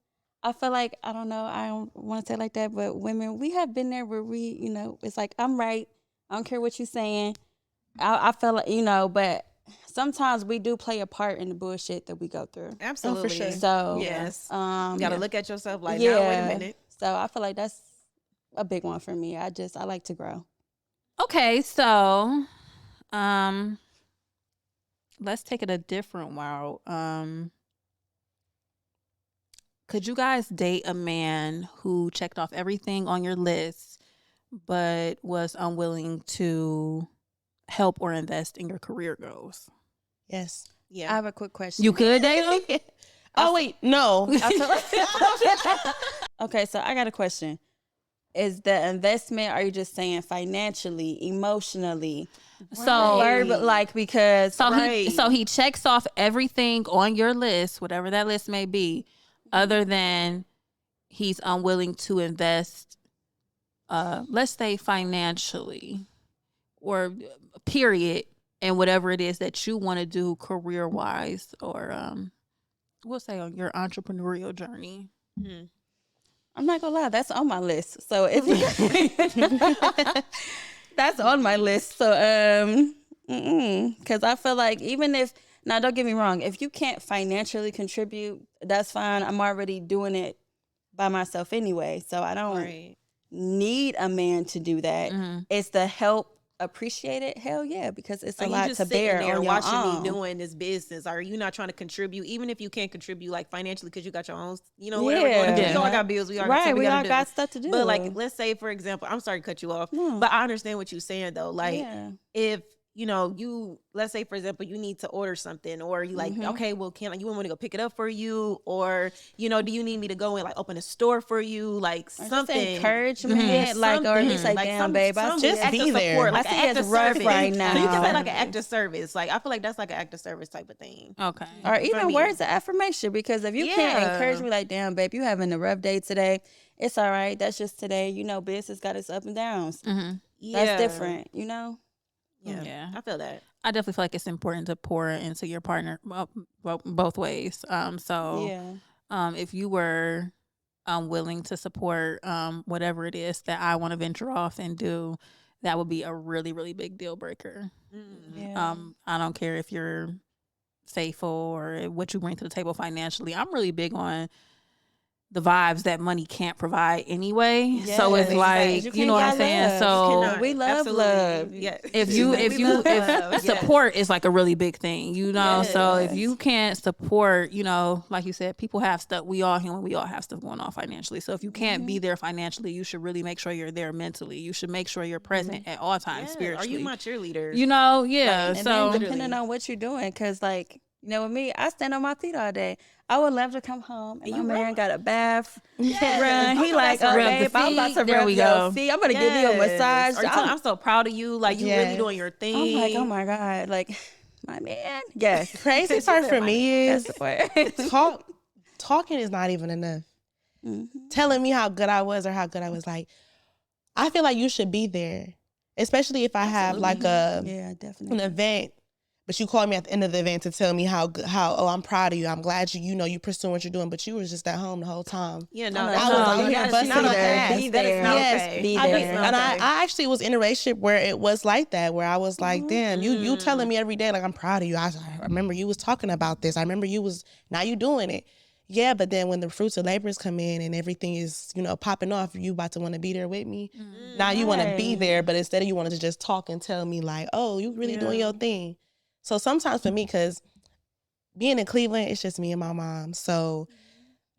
I feel like, I don't know, I don't want to say it like that, but women, we have been there where we, it's like, I'm right. I don't care what you're saying. I feel like, but sometimes we do play a part in the bullshit that we go through. Absolutely. for sure. So, Yes. You gotta look at yourself like, now, wait a minute. So I feel like that's a big one for me. I like to grow. Okay, so let's take it a different route. Could you guys date a man who checked off everything on your list but was unwilling to help or invest in your career goals? Yes. Yeah. I have a quick question. You could date him? Oh wait, no. Okay, so I got a question. Is the investment, are you just saying financially, emotionally? So, Because so he checks off everything on your list, whatever that list may be, other than he's unwilling to invest, let's say financially, or period, and whatever it is that you want to do career wise, or we'll say on your entrepreneurial journey. I'm not gonna lie, that's on my list. So if that's on my list. So because I feel like even if, now don't get me wrong, if you can't financially contribute, that's fine. I'm already doing it by myself anyway, so I don't need a man to do that. It's the help appreciated. Hell yeah, because it's a lot to bear there on your watching own. me doing this business. Are you not trying to contribute, even if you can't contribute like financially because you got your own, whatever going on. We all got bills. We all got stuff to do. But like, let's say for example, I'm sorry to cut you off, but I understand what you're saying though. Like, if you, let's say for example, you need to order something, or you like, okay, well, you want me to go pick it up for you, or do you need me to go and like open a store for you, like or something, encouragement, like, or at least like, damn, babe, I just be there. Support, like I see an act it's of rough service. right now. So you can say like an act of service. Like I feel like that's like an act of service type of thing. Okay. Or even me. words of affirmation, because if you can't encourage me like, damn, babe, you having a rough day today, it's all right. That's just today. Business got its up and downs. That's different, Yeah. I feel that. I definitely feel like it's important to pour into your partner, both ways. If you were willing to support whatever it is that I want to venture off and do, that would be a really, really big deal breaker. I don't care if you're faithful or what you bring to the table financially. I'm really big on the vibes that money can't provide anyway. So it's like, you know what I'm saying? So we love love. Yeah. If support is like a really big thing, so if you can't support, like you said, people have stuff, we all human, we all have stuff going on financially. So if you can't be there financially, you should really make sure you're there mentally. You should make sure you're present at all times spiritually. Are you my cheerleader? And so then depending on what you're doing, because like, with me, I stand on my feet all day. I would love to come home and my man got a bath run. He like, oh, babe, I'm about to rub your feet. I'm going to give you a massage. I'm so proud of you. Like, you really doing your thing. I'm like, oh my God. Like, my man. Yes. Crazy part for me is talking is not even enough. Telling me how good I was or how good I was, like, I feel like you should be there. especially if I have like Yeah, an definitely. event. But you called me at the end of the event to tell me how oh, I'm proud of you. I'm glad you pursuing what you're doing, but you was just at home the whole time. Yeah, No, no, that's I was not- out you here gotta busting be my there. ass. Be That is there. not Yes, okay. Be I there. be, and I actually was in a relationship where it was like that, where I was like, damn, you telling me every day like I'm proud of you. I remember you was talking about this. I remember you was now you doing it. Yeah, but then when the fruits of labors come in and everything is, popping off, you about to want to be there with me. Now you want to be Right. there, but instead of you wanted to just talk and tell me like, oh, you really doing your thing. So sometimes for me, because being in Cleveland, it's just me and my mom. So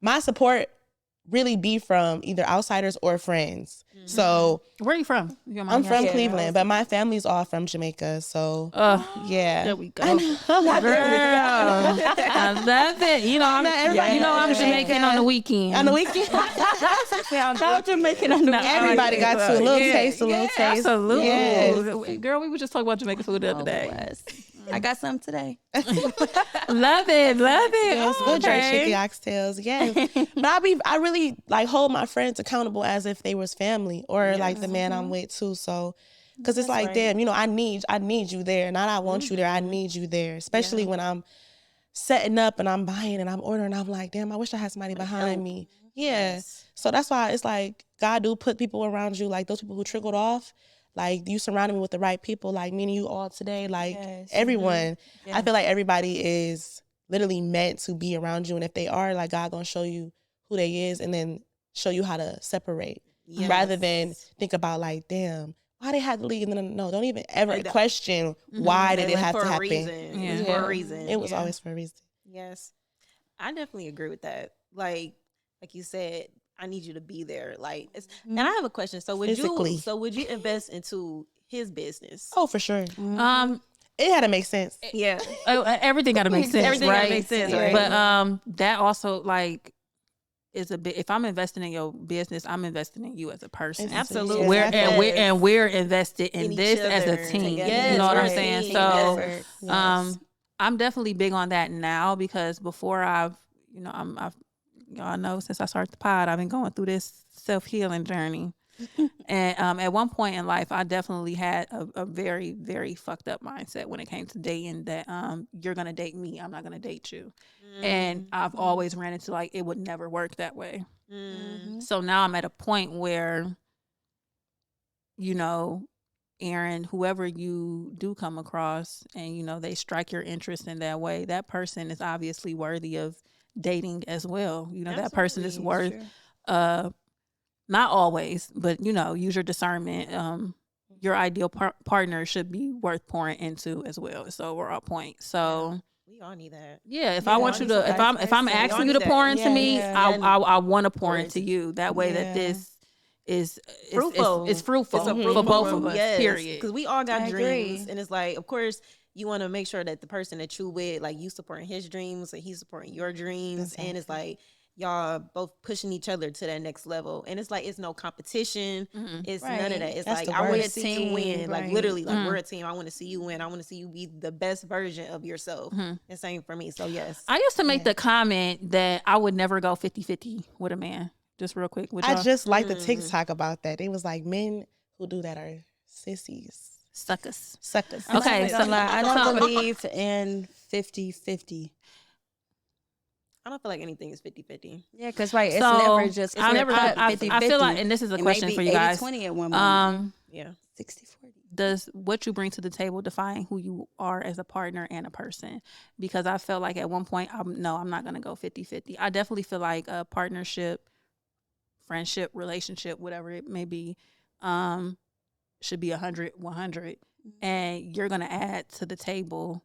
my support really be from either outsiders or friends. So Where are you from? I'm from Yeah, Cleveland, but my family's all from Jamaica. So yeah. There we go. I know. Girl, I love it. I'm Jamaican on the weekend. On the weekend, How Jamaican on the everybody got to a little taste, a little taste. Absolutely. Yes. Girl, we were just talking about Jamaican food the other day. I got some today. Love it. Yes, Oh, good jerk okay. chicken oxtails. Yes. But I really like hold my friends accountable as if they was family or like the man I'm with too. So, cause it's like, damn, I need you there. Not I want you there. I need you there. Especially when I'm setting up and I'm buying and I'm ordering. I'm like, damn, I wish I had somebody behind me. Yeah. So that's why it's like God do put people around you, like those people who trickled off. Like you surrounded me with the right people, like me and you all today, like everyone. I feel like everybody is literally meant to be around you. And if they are, like God gonna show you who they is and then show you how to separate rather than think about like, damn, why they had to leave. No, don't even ever question why did it have to happen. It's for a reason. It was always for a reason. Yes. I definitely agree with that. Like you said, I need you to be there. Like, and I have a question. So would you invest into his business? Oh, for sure. Um, It had to make sense. Yeah. everything got to make sense, Everything right? gotta make sense, right? But that also like is a bit. If I'm investing in your business, I'm investing in you as a person. Absolutely. We're invested in each this as a other team. together. You know what I'm Yes, saying? team So, effort. I'm definitely big on that now because before I've y'all know since I started the pod, I've been going through this self-healing journey. And at one point in life, I definitely had a very, very fucked up mindset when it came to dating that you're going to date me. I'm not going to date you. And I've always ran into like, it would never work that way. So now I'm at a point where, Aaron, whoever you do come across and, they strike your interest in that way, that person is obviously worthy of dating as well. That person is worth, not always, but, use your discernment. Your ideal partner should be worth pouring into as well. So we're all point. So we all need that. Yeah, if I want you to, if I'm asking you to pour into me, I want to pour into you. That way that this is fruitful. It's fruitful for both of us. Yes. Period. Because we all got dreams, and it's like, of course, you want to make sure that the person that you with, like, you supporting his dreams and he's supporting your dreams, and it's like y'all both pushing each other to that next level. And it's like it's no competition. It's none of that. It's like I want to see you win. Like literally, like we're a team. I want to see you win. I want to see you be the best version of yourself. And same for me. So yes, I used to make the comment that I would never go 50-50 with a man. Just real quick. I just like the TikTok about that. It was like men who do that are sissies. Suckers. Okay, so I don't believe in 50-50. I don't feel like anything is 50-50. Yeah, because it's never just, it's never 50-50. I feel like, and this is a question for you guys. 80-20 at one moment. Yeah. 60-40. Does what you bring to the table define who you are as a partner and a person? Because I felt like at one point, I'm not going to go 50-50. I definitely feel like a partnership, friendship, relationship, whatever it may be, should be 100-100. And you're going to add to the table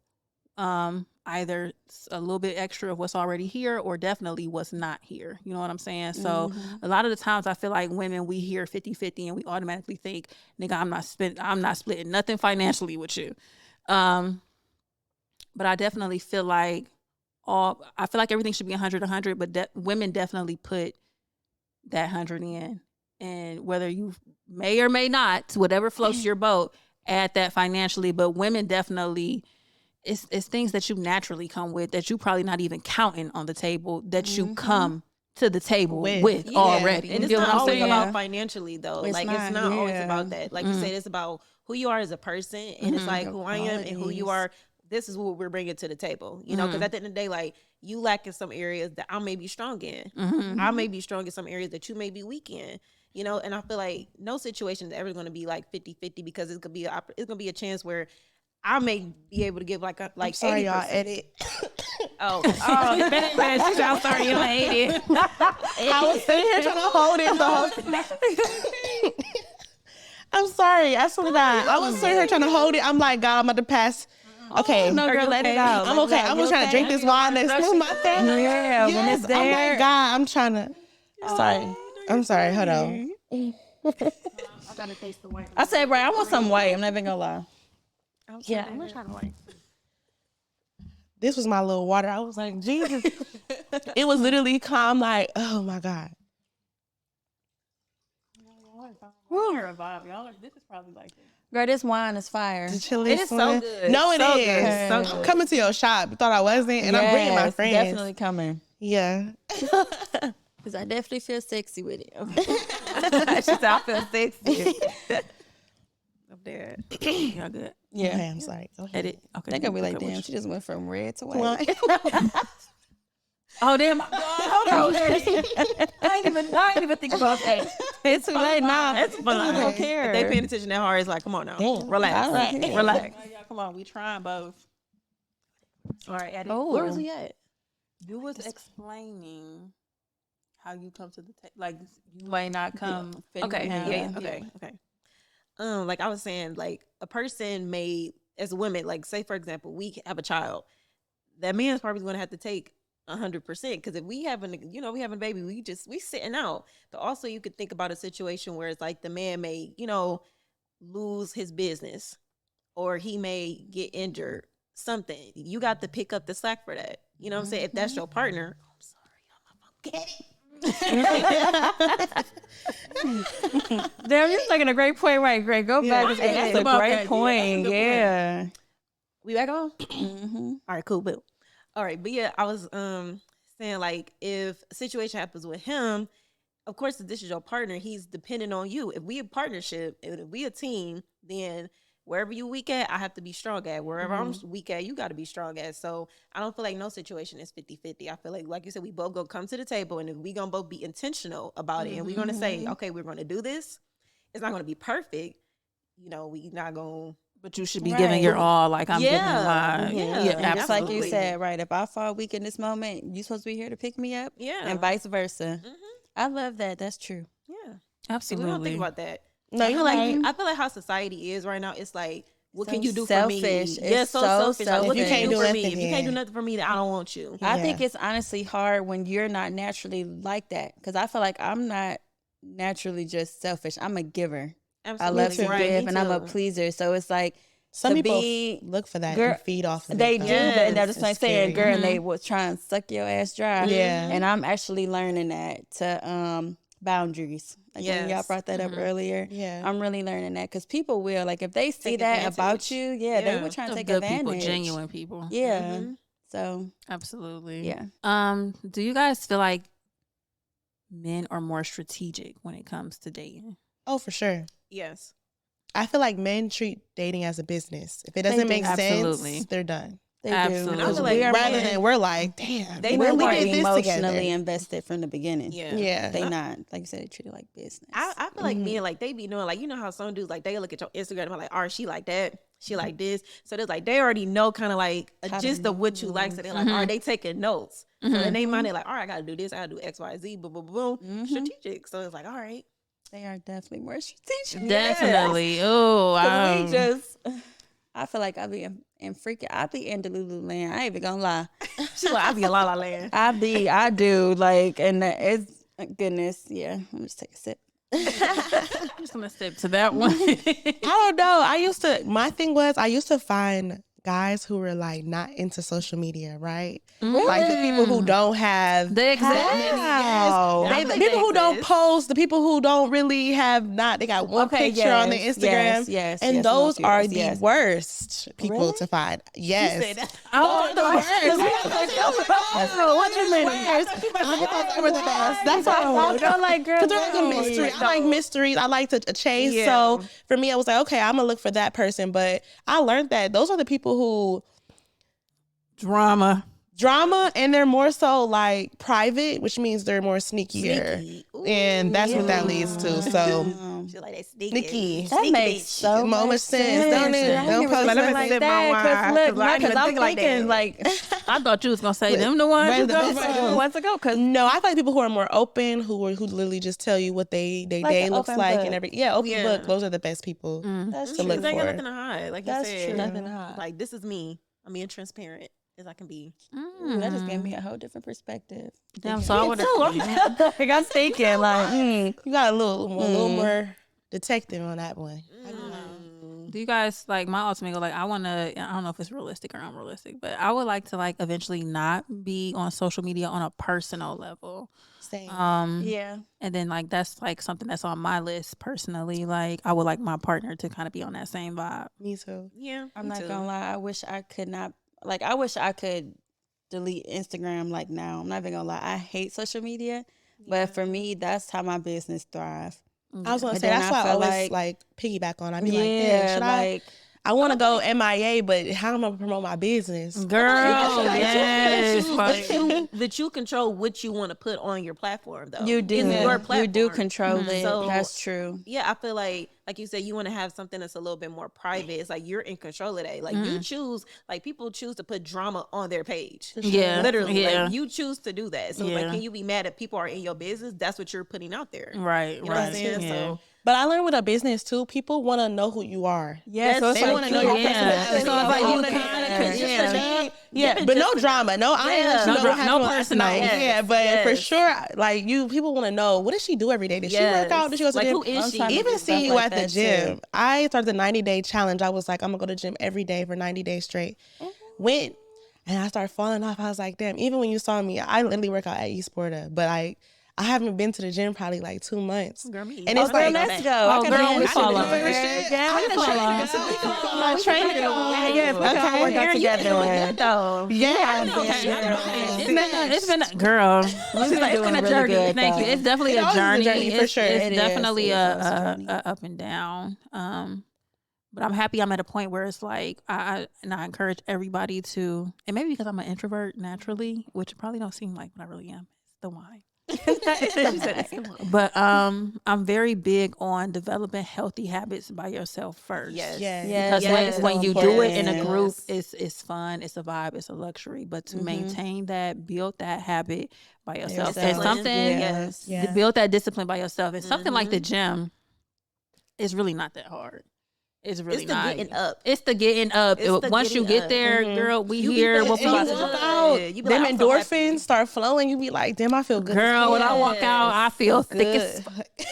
either a little bit extra of what's already here or definitely what's not here. You know what I'm saying? So a lot of the times I feel like women, we hear 50-50 and we automatically think, nigga, I'm not splitting nothing financially with you. But I definitely feel like everything should be 100-100, but women definitely put that 100 in. And whether you may or may not, whatever floats your boat, add that financially. But women definitely, it's things that you naturally come with that you probably not even counting on the table that you come to the table with Yeah. already. And You it's get what not I'm always saying? about financially though. It's Like not, it's not always yeah. about that. Like you said, it's about who you are as a person, and it's like Your who I am and who you qualities. are. This is what we're bringing to the table, you know. Because at the end of the day, like you lack in some areas that I may be strong in. I may be strong in some areas that you may be weak in. You know, and I feel like no situation is ever going to be like 50-50 because it's gonna be a chance where I may be able to give like I'm sorry, 80%. y'all. Edit. Oh, Man, she's out. Sorry, you hate it. I was sitting here trying to hold it the whole. I'm sorry. I swear to God. I was sitting here trying to hold it. I'm like, God, I'm about to pass. Okay. No, girl, let it out. I'm okay. I'm just trying to drink this wine that's in my thing. Yeah, when Yes, it's I'm there. like, God, I'm trying to. Sorry. I'm sorry. Hold on. I gotta taste the white. I said, right, I want some white. I'm not even gonna lie. Yeah, I'm gonna try the white. This was my little water. I was like, Jesus. It was literally calm. Like, oh my God. You're a vibe, y'all. This is probably like Girl, this wine is fire. The chili it is so swimming. good. No, it So is. good. So I'm good. coming to your shop. Thought I wasn't, and I'm bringing my Yes, friends. definitely coming. Yeah. Because I definitely feel sexy with it. She said, I feel sexy. Up there. y'all good. Yeah. Okay, I'm sorry. Go ahead. Edit. Okay. They're gonna be like, Okay, damn, which- she just went from red to white. Wine. Oh damn! Hold on. I ain't even think about that. It's too late now. That's fine. I don't If care. they paying attention that hard, it's like, come on now. Damn. Relax. I don't care. Relax. Y'all, come on, we trying both. All right, Eddie. Oh. Where was we at? You was explaining how you come to the table. Like you may not come. Okay. fitting Yeah. down. Okay. Like I was saying, like a person may, as a woman, like say for example, we have a child. That man's probably going to have to take 100% because if we having a baby, we sitting out. But also you could think about a situation where it's like the man may lose his business or he may get injured. Something you got to pick up the slack for that. You know what I'm saying? If that's your partner, I'm sorry, Damn, you're making a great point, right? Great. Go back. Yeah. That's Yeah. a great Yeah. point. That's a good Yeah. we back on. Mm-hmm. All right, cool, boo. All right, but yeah, I was saying like if a situation happens with him, of course, if this is your partner, he's dependent on you. If we a partnership, if we a team, then wherever you weak at, I have to be strong at. Wherever I'm weak at, you got to be strong at. So I don't feel like no situation is 50-50. I feel like you said, we both gonna come to the table and we gonna both be intentional about it. And we're gonna say, okay, we're gonna do this. It's not gonna be perfect. We not gonna. But you should be giving your all. Like I'm giving Yeah. my Yeah. Just like you Absolutely. said, right? If I fall weak in this moment, you supposed to be here to pick me up, Yeah. and vice versa. Mhm. I love that. That's true. Yeah. We don't absolutely. think about that. No, you're right. I feel like how society is right now. It's like, what So can you do selfish. for me? It's Yeah, so so selfish. Like, what selfish. can you do for me? nothing, If you can't do yeah. nothing for me, then I don't want you. I Yeah. think it's honestly hard when you're not naturally like that. Because I feel like I'm not naturally just selfish. I'm a giver. Absolutely. I love to Right, give, me and I'm a too. pleaser. So it's like Some to people be- look for that girl, and feed off of they it. do, though. Yes. and they're just like It's saying, scary. girl, and they will try and suck your ass dry. Yeah. And I'm actually learning that to boundaries. Like when y'all Yes. brought that up earlier. Yeah. I'm really learning that because people will, like, if they see Take that advantage. about you, yeah, they Yeah. will try and Of take good advantage. people, genuine people. Yeah. Mhm. So Absolutely. yeah. Do you guys feel like men are more strategic when it comes to dating? Oh, for sure. Yes. I feel like men treat dating as a business. If it doesn't do. make Absolutely. sense, they're done. They Absolutely. do. And I feel like Rather men- than we're like, damn, They We're really more did this emotionally together. invested from the beginning. Yeah. Yeah. They not, like you said, they treat it like business. I feel like men, like, they be knowing, like, how some dudes, like, they look at your Instagram and be like, all right, she like that. She like this. So there's like, they already know kind of like a How to gist of what you like. So they're like, all right, they taking notes. So in their mind, they're like, all right, I got to do this. I got to do X, Y, Z, boom, boom, boom. Strategic. So it's like, all right. They are definitely more strategic. Definitely. Oh, 'Cause we just, I feel like I be in freaking, I be in Delulu land. I ain't even gonna lie. She's like, I be a la la land. I do, like, and it's, goodness, yeah. I'm just take a sip. I'm just gonna step to that one. I don't know. My thing was, I used to find guys who were like not into social media, right? Like the people who don't have The exact. Wow. The people who don't post, the people who don't really have they got one picture on their Instagram. And those are the worst people to find. Yes. Oh, the worst. What you mean? That's all. I like girls. Because they're like a mystery. I like mysteries. I like to chase. Yeah. So for me, I was like, okay, I'm gonna look for that person. But I learned that those are the people who Drama, and they're more so like private, which means they're more sneakier. And that's what that leads to. So She like that sneaky. That makes so much sense. Don't it? Don't post Like like that. that. Because I'm thinking like I thought you was gonna say them the ones who go Right. first. wants to go because No, I feel like people who are more open, who literally just tell you what they Like day an looks open like book. and every open book. Those are the best people. that's to true. look They ain't got for. nothing to hide. Like That's you said, true. Nothing to hide. like this is me. I'm being transparent as I can be. Ooh, that just gave me a whole different perspective. Damn, so I would Like I'm thinking like, You got a little more detective on that one. Do you guys like my ultimate goal? Like, I want to. I don't know if it's realistic or unrealistic, but I would like to like eventually not be on social media on a personal level. Same. yeah. And then like that's like something that's on my list personally. Like, I would like my partner to kind of be on that same vibe. Me too. Yeah, I'm me not too. gonna lie. I wish I could not. Like, I wish I could delete Instagram. Like now, I'm not even gonna lie. I hate social media, but for me, that's how my business thrive. I was gonna But say then that's I why I feel always like- piggyback on. I'd be like, yeah, should like I want to go MIA, but how am I gonna promote my business? Girl, yes. Like, That you control what you want to put on your platform, though. you do. It's your You platform. do control it. So- That's true. Yeah, I feel like you said, you want to have something that's a little bit more private. It's like you're in control of that. Like you choose, like people choose to put drama on their page. yeah, Literally, yeah. like you choose to do that. So Yeah. like, can you be mad if people are in your business? That's what you're putting out there. Right, You know what I'm right. saying? Yeah. So But I learned with a business too, people want to know who you are. Yeah, so it's They like want to know your yeah. personality. So it's like They you wanna kinda- know- Yeah, but no drama. No, I ain't let you No know dra- what happened no last personal. night. Yes, Yeah, but for yes. sure, like people want to know, what does she do every day? Did she work out? Did she go to Like, the who gym? is she? Sometimes Even Stuff seeing you like at the that, gym. too. I started the 90-day challenge. I was like, I'm gonna go to the gym every day for 90 days straight. Went and I started falling off. I was like, damn, even when you saw me, I literally work out at Esporta, but I haven't been to the gym probably like 2 months. Girl, me And either. it's like, let's go. Oh, I girl, we I fall should off. do it. Yeah, I fall off. My trainer. Yes, we can all work out together. though. It's been girl. It's been a really journey. good, Thank you. though. It's definitely It a always is a journey. journey, for sure. It's It is. definitely It is always a journey. a up and down. But I'm happy I'm at a point where it's like I encourage everybody to, and maybe because I'm an introvert naturally, which probably don't seem like what I really am. It's the wine. But I'm very big on developing healthy habits by yourself first. Yes. Yeah. Because when you do it in a important. group, it's fun, it's a vibe, it's a luxury. But to maintain that, build that habit by yourself. And Yourself. something Yes. Yeah. to build that discipline by yourself. And something like the gym is really not that hard. It's really It's the not. getting up. It's the getting up. It's the Once you getting get up. there, girl, we You be here. feeling We'll And put you good. walk out, You be them like, I'm so happy. endorphins start flowing. You be like, damn, I feel good. Girl, when I walk out, I feel thick as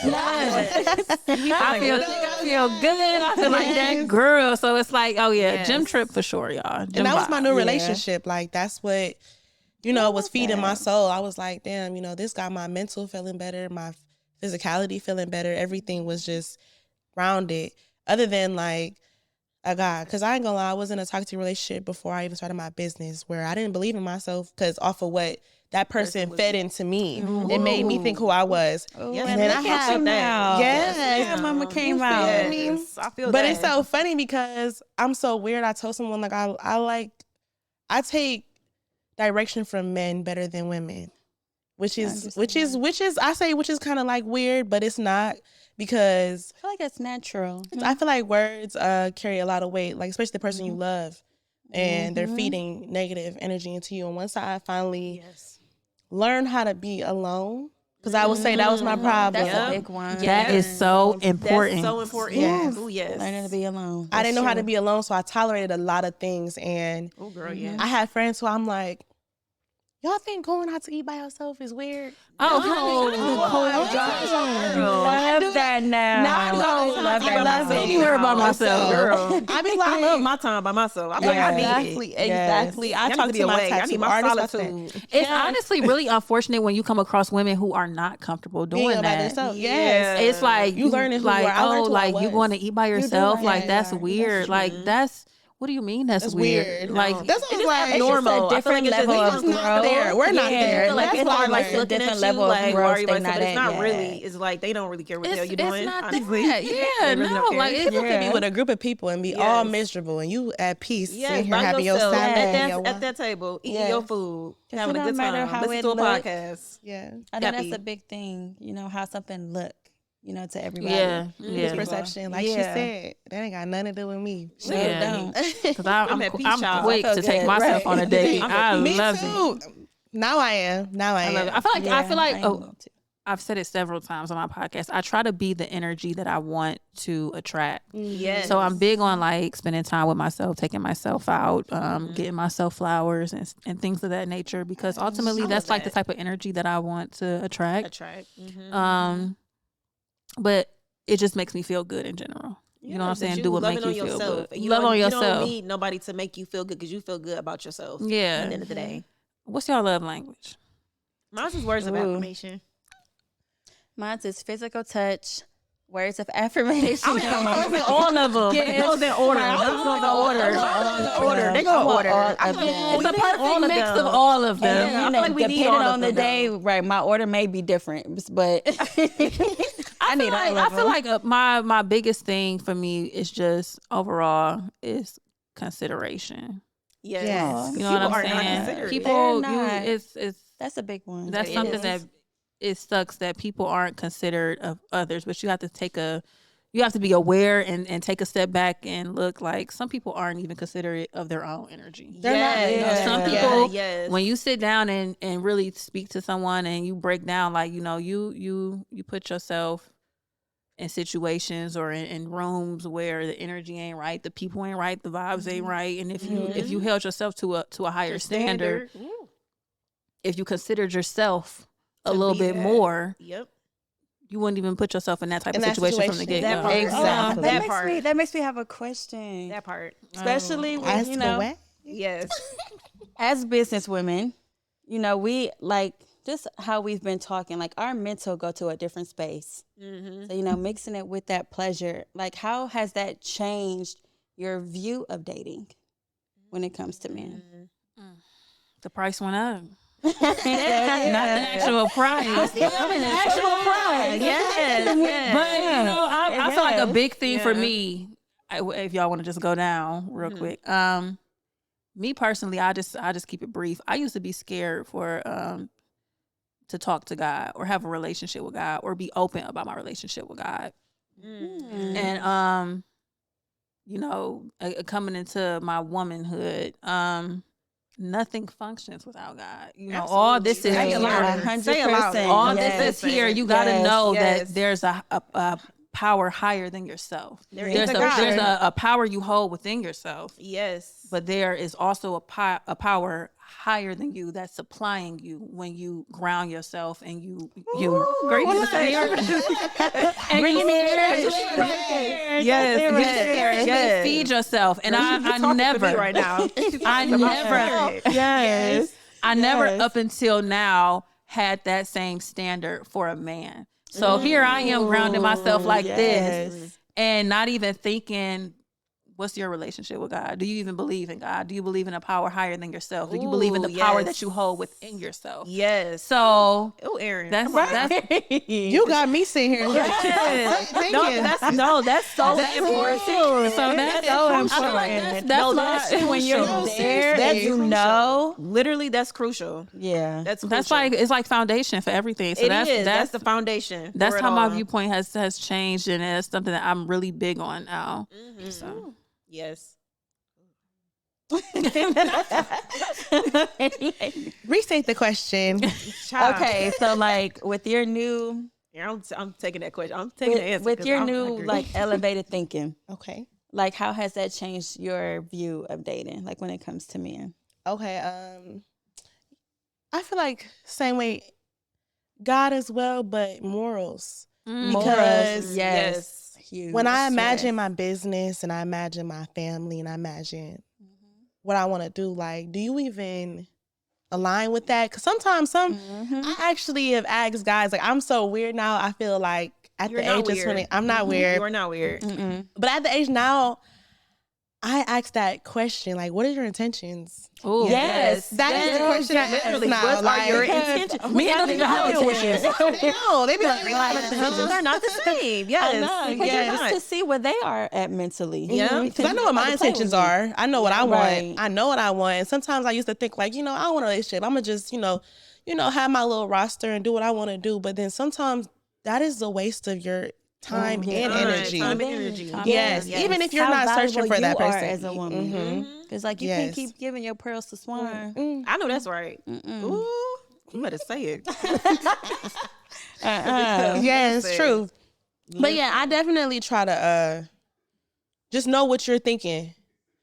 Yes. I feel good. I feel like that girl. So it's like, oh yeah, gym trip for sure, y'all. Gym And that was my vibe. new relationship. Like that's what, was feeding my soul. I was like, damn, this got my mental feeling better, my physicality feeling better. Everything was just rounded. Other than like a guy, because I ain't gonna lie, I was in a toxic relationship before I even started my business, where I didn't believe in myself because off of what that person fed into me, it made me think who I was. Yes, And then I look had at you now. Yes. Yeah, mama came You feel out. me? Yes, I feel But that. it's so funny because I'm so weird. I told someone like I take direction from men better than women, which is kind of like weird, but it's not, because I feel like that's natural. I feel like words carry a lot of weight, like especially the person you love, and they're feeding negative energy into you. And once I finally learned how to be alone, because I would say that was my problem. That's a big one. That is so important. That's so important. Yes. Oh, yes. Learning to be alone. I didn't know how to be alone, so I tolerated a lot of things. And Oh, girl, yeah. I had friends who I'm like, Y'all think going out to eat by yourself is weird? Oh, Love that now. Love that. love now. anywhere by myself, girl. I be I like, love my time by myself. I feel like I need it. exactly. I I need talk to be to my away. I tattoo need my artist about that. solitude. It's honestly really unfortunate when you come across women who are not comfortable Being doing by that. themselves. Yeah. Yes. It's like You learning who you like, are. I learned oh, who I like you was. going to eat by do yourself. learn Like who that's you are. weird. That's Like that's what do you mean that's That's weird? weird. Like That's what I was like. It's normal. just a I feel like different it's just- level we of just growth. not there. We're not there. Like That's it's what I not like learned. looking Different at you level of like, why growth are you they like, not but it's at not yet. really. It's like they don't really care what the hell it's you're doing. not Honestly, that. Yeah, They really no, don't care. like People can be Yeah. with a group of people and be all Yes. miserable, and you at peace, Yes, sitting here by having your yourself salad, and your at that table, eating Yes. your food, 'Cause having it a don't good matter time, how listen it to a look. podcast. yeah. I think Happy. that's a big thing, how something look, to everybody. yeah, It's yeah. perception, like she Yeah. said, that ain't got nothing to do with me. No, Yeah. don't. Because I'm at peace, I'm y'all. quick I feel to take good, myself right. on a date. I'm I at Me love it. too. Now I am. I love it. I feel like I feel like I oh, am too. I've said it several times on my podcast. I try to be the energy that I want to attract. Yes. So I'm big on like spending time with myself, taking myself out, getting myself flowers and things of that nature. Because ultimately, I that's love like the that. type of energy that I want to attract. attract. But it just makes me feel good in general. You know what I'm saying? Do what love make it on you feel yourself. good. And Love on You yourself. don't need nobody to make you feel good because you feel good about yourself. Yeah. At the end of the day, What's your love language? mine's is words of Ooh. affirmation. Mine is physical touch, words of affirmation. All of them. It goes in order. Order. They go in order. all I of feel like them. It's a we need perfect all of mix them. of all of them. Yeah. I feel like we need depending all of on the them, day, though. right? My order may be different, but I need all I of feel them. like my biggest thing for me is just overall is consideration. Yes. Yes. You know what People I'm are not saying? considerate. People, They're not. it's That's a big one. that's It something is. that it sucks that people aren't considerate of others. But you have to be aware and take a step back and look. Like some people aren't even considerate of their own energy. They're not. Yes. You know, some Yeah. people, Yes. when you sit down and really speak to someone and you break down, like, you put yourself in situations or in rooms where the energy ain't right, the people ain't right, the vibes ain't right. And if you held yourself to a higher standard, if you considered yourself a To little be bit that. more, Yep. you wouldn't even put yourself in that type In of that situation from the situation. get That go. part. Exactly. That part. That makes me have a question. That part. Especially with, Ask away. Yes. as business women, we like just how we've been talking, like our mental go to a different space. Mm-hmm. So, mixing it with that pleasure, like how has that changed your view of dating when it comes to men? The price went up. Not the actual price. Actual prize. Yes. But I feel like a big thing for Yeah. me, if y'all want to just go down real quick. Me personally, I just keep it brief. I used to be scared for to talk to God or have a relationship with God or be open about my relationship with God. And coming into my womanhood, nothing functions without God. All this is Say it here. louder. Say it louder. All Yes. this is here. You got to know Yes. that there's a power higher than yourself. There is There's a God. a power you hold within yourself, Yes. but there is also a power higher than you that's supplying you when you ground yourself and you Great to say. bring it Yes. Yes. Feed yourself. And I never right now. I never up until now had that same standard for a man. So here I am grounding myself like this and not even thinking, what's your relationship with God? Do you even believe in God? Do you believe in a power higher than yourself? Do you believe in the power that you hold within yourself? Yes. So Oh, Aaron. that's You got me sitting here. That's so important. so that's so important. That's When you're there, That's that Literally, that's crucial. yeah. That's crucial. That's like it's like foundation for everything. So It that's is. that's the foundation. that's for it how my all. viewpoint has changed, and it's something that I'm really big on now. So Yes. Restate the question. Child. Okay, so like with your new Yeah, I'm taking that question. I'm taking the answer. with 'cause your I'm new hungry. like elevated thinking, Okay. like how has that changed your view of dating, like when it comes to men? Okay. I feel like same way God as well, but morals. Mm. Because yes. Huge. when I imagine Yes. my business and I imagine my family and I imagine what I want to do, like, do you even align with that? Because sometimes I actually have asked guys, like, I'm so weird now. I feel like at You're the not age weird. of 20, I'm not weird. You're not weird. But at the age now, I ask that question, like, what are your intentions? Ooh. Yes. That is the Yes. question I ask Literally, now. what are your like, intentions? Me and don't even have intentions. No, they be like, Intentions are not the same. Yes. Because They're just not. to see where they are at mentally. Yeah. because I know what my intentions are. I know what I want. Right. I know what I want. And sometimes I used to think, like, I don't want a relationship. I'm gonna just, have my little roster and do what I want to do. But then sometimes that is a waste of your time and energy. Time and energy. Yes. Even if you're How not searching valuable for that you are person. as a woman. Because like you can't Yes. keep giving your pearls to swine. I know that's right. Ooh, you better say it. Yeah, it's true. But yeah, I definitely try to just know what you're thinking.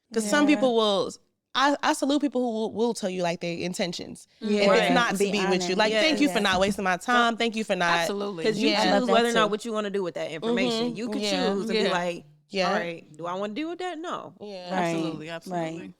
Because some people will, I salute people who will tell you like their intentions. If Right. it's not to Be be with you. honest. Like, thank you for Yeah. not wasting my time. Thank you for not. Absolutely. Because you Yeah. I love choose that whether or too. not what you want to do with that information. You could choose to be like, Yeah. all right, do I want to deal with that? No. Yeah. Absolutely. Right. Absolutely.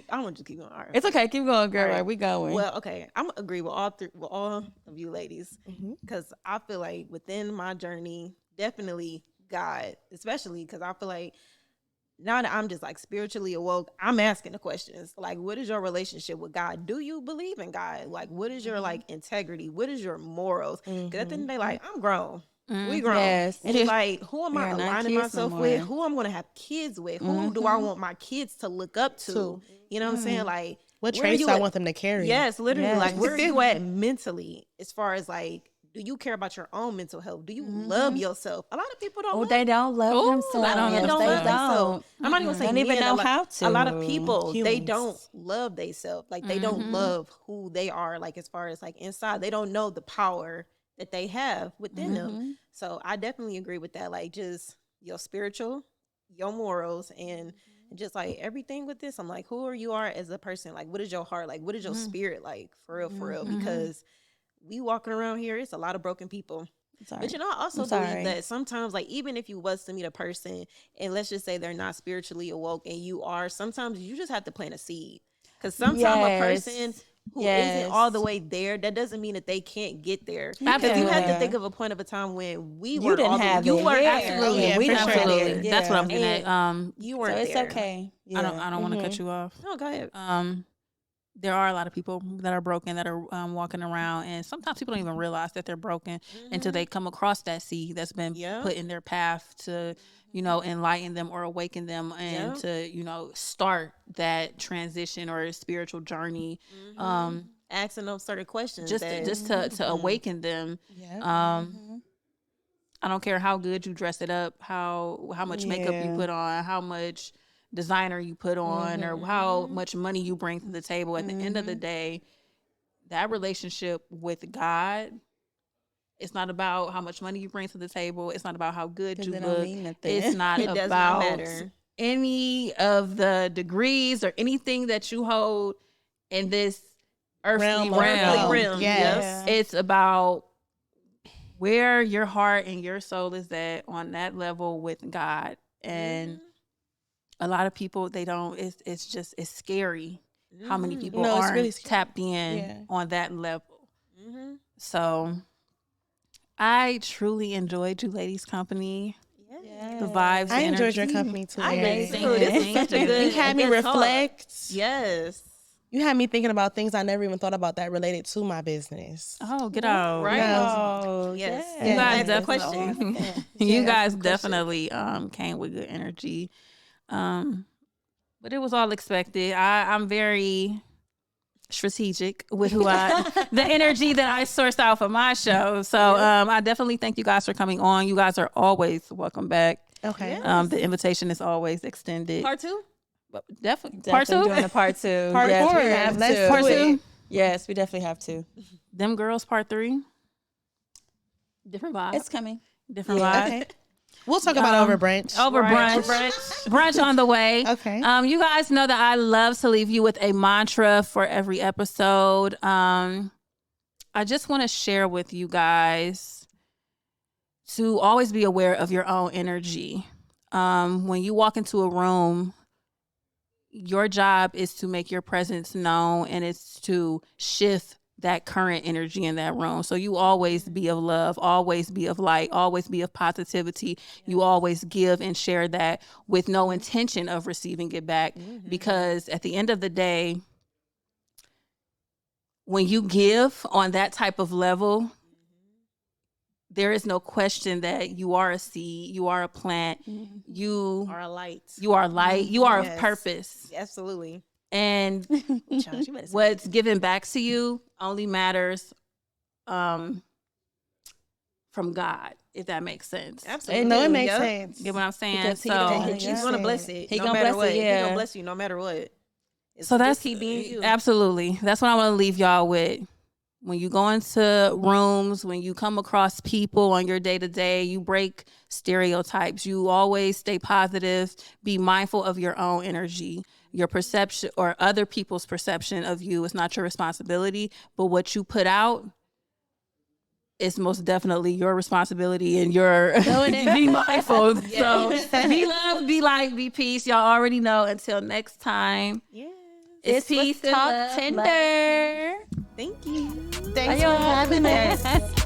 I want to keep going. All right. It's okay. Keep going, girl. All right. Right, we going. Well, okay. I'm gonna agree with all of you ladies, because I feel like within my journey, definitely God, especially because I feel like now that I'm just like spiritually awoke, I'm asking the questions like, what is your relationship with God? Do you believe in God? Like, what is your like integrity? What is your morals? Because at the end of the day, like, I'm grown. We grown. Yes. And it's like, who am I We are not aligning kids myself no with? more. Who I'm going to have kids with? Who do I want my kids to look up to? You know what I'm saying? Like, What where are traits you I at? want them to carry? Yes, literally. Yes. Like, where are you at mentally as far as like, do you care about your own mental health? Do you love yourself? A lot of people don't. Oh, love they don't love Ooh, themselves. I don't men know don't themselves. love themselves. I'm not even gonna say Don't even men, know a lot- how to. A lot of people they Humans. don't love themselves. Like they don't love who they are. Like as far as like inside, they don't know the power that they have within them. So I definitely agree with that. Like just your spiritual, your morals, and just like everything with this. I'm like, who are you are as a person? Like, what is your heart like? What is your spirit like? For real, because we walking around here, it's a lot of broken people. Sorry. But I also I'm believe sorry. that sometimes, like, even if you was to meet a person and let's just say they're not spiritually awoke and you are, sometimes you just have to plant a seed. Because sometimes a person who not all the way there, that doesn't mean that they can't get there. Because you have to think of a point of a time when we were didn't all have you it. were Yeah. absolutely, Yeah, we for don't sure. have it. Absolutely. That's what I'm getting at. you So weren't it's there. okay. I don't want to cut you off. No, go ahead. There are a lot of people that are broken that are walking around, and sometimes people don't even realize that they're broken until they come across that seed that's been put in their path to, enlighten them or awaken them and to, start that transition or spiritual journey. Asking them certain questions. Just to awaken them. I don't care how good you dress it up, how much makeup you put on, how much designer you put on, or how much money you bring to the table. At the end of the day, that relationship with God, it's not about how much money you bring to the table. It's not about how good you it don't look. mean nothing. It's not It does about not matter. any of the degrees or anything that you hold in this earthly realm. Yes. It's about where your heart and your soul is at on that level with God. And a lot of people, they don't, it's scary how many people No, it's aren't really scary. tapped in on that level. So I truly enjoyed you ladies' company. The vibes, I the enjoyed your energy. company too. I Mary. did too. This is such a good. You had me good talk. reflect. Yes. You had me thinking about things I never even thought about that related to my business. Oh, get out. Right. Oh, Yes. You guys Ask definitely, questions. you guys definitely came with good energy. But it was all expected. I'm very strategic with the energy that I sourced out for my show. So I definitely thank you guys for coming on. You guys are always welcome back. Okay. The invitation is always extended. Part two. Definitely. Part two? Doing a part two. Part Yes, four. we have Let's to. Part two? Yes, we definitely have to. Them girls part 3. Different vibes. It's coming. Different Yeah. vibe. Okay. We'll talk about it over brunch. Over Right, brunch. Brunch on the way. Okay. You guys know that I love to leave you with a mantra for every episode. I just want to share with you guys to always be aware of your own energy. When you walk into a room, your job is to make your presence known, and it's to shift that current energy in that room. So you always be of love, always be of light, always be of positivity. You always give and share that with no intention of receiving it back. Because at the end of the day, when you give on that type of level, there is no question that you are a seed, you are a plant, you Or a light. you are light, you are of Yes. purpose. Absolutely. And Josh, you better say what's given back to you only matters from God, if that makes sense. Absolutely. No, it makes Yep. sense. Get what I'm saying? Because he So, gonna hit hit you. He's gonna bless it. He no gonna matter bless it, what. He yeah. gonna bless you no matter what. It's so that's just keep being you. absolutely. That's what I want to leave y'all with. When you go into rooms, when you come across people on your day to day, you break stereotypes. You always stay positive. Be mindful of your own energy. Your perception or other people's perception of you is not your responsibility, but what you put out is most definitely your responsibility, and your be mindful. So be love, be light, be peace. Y'all already know. Until next time, Yeah. it's This was peace and love. Tlktender. Thank you. Thanks for having us.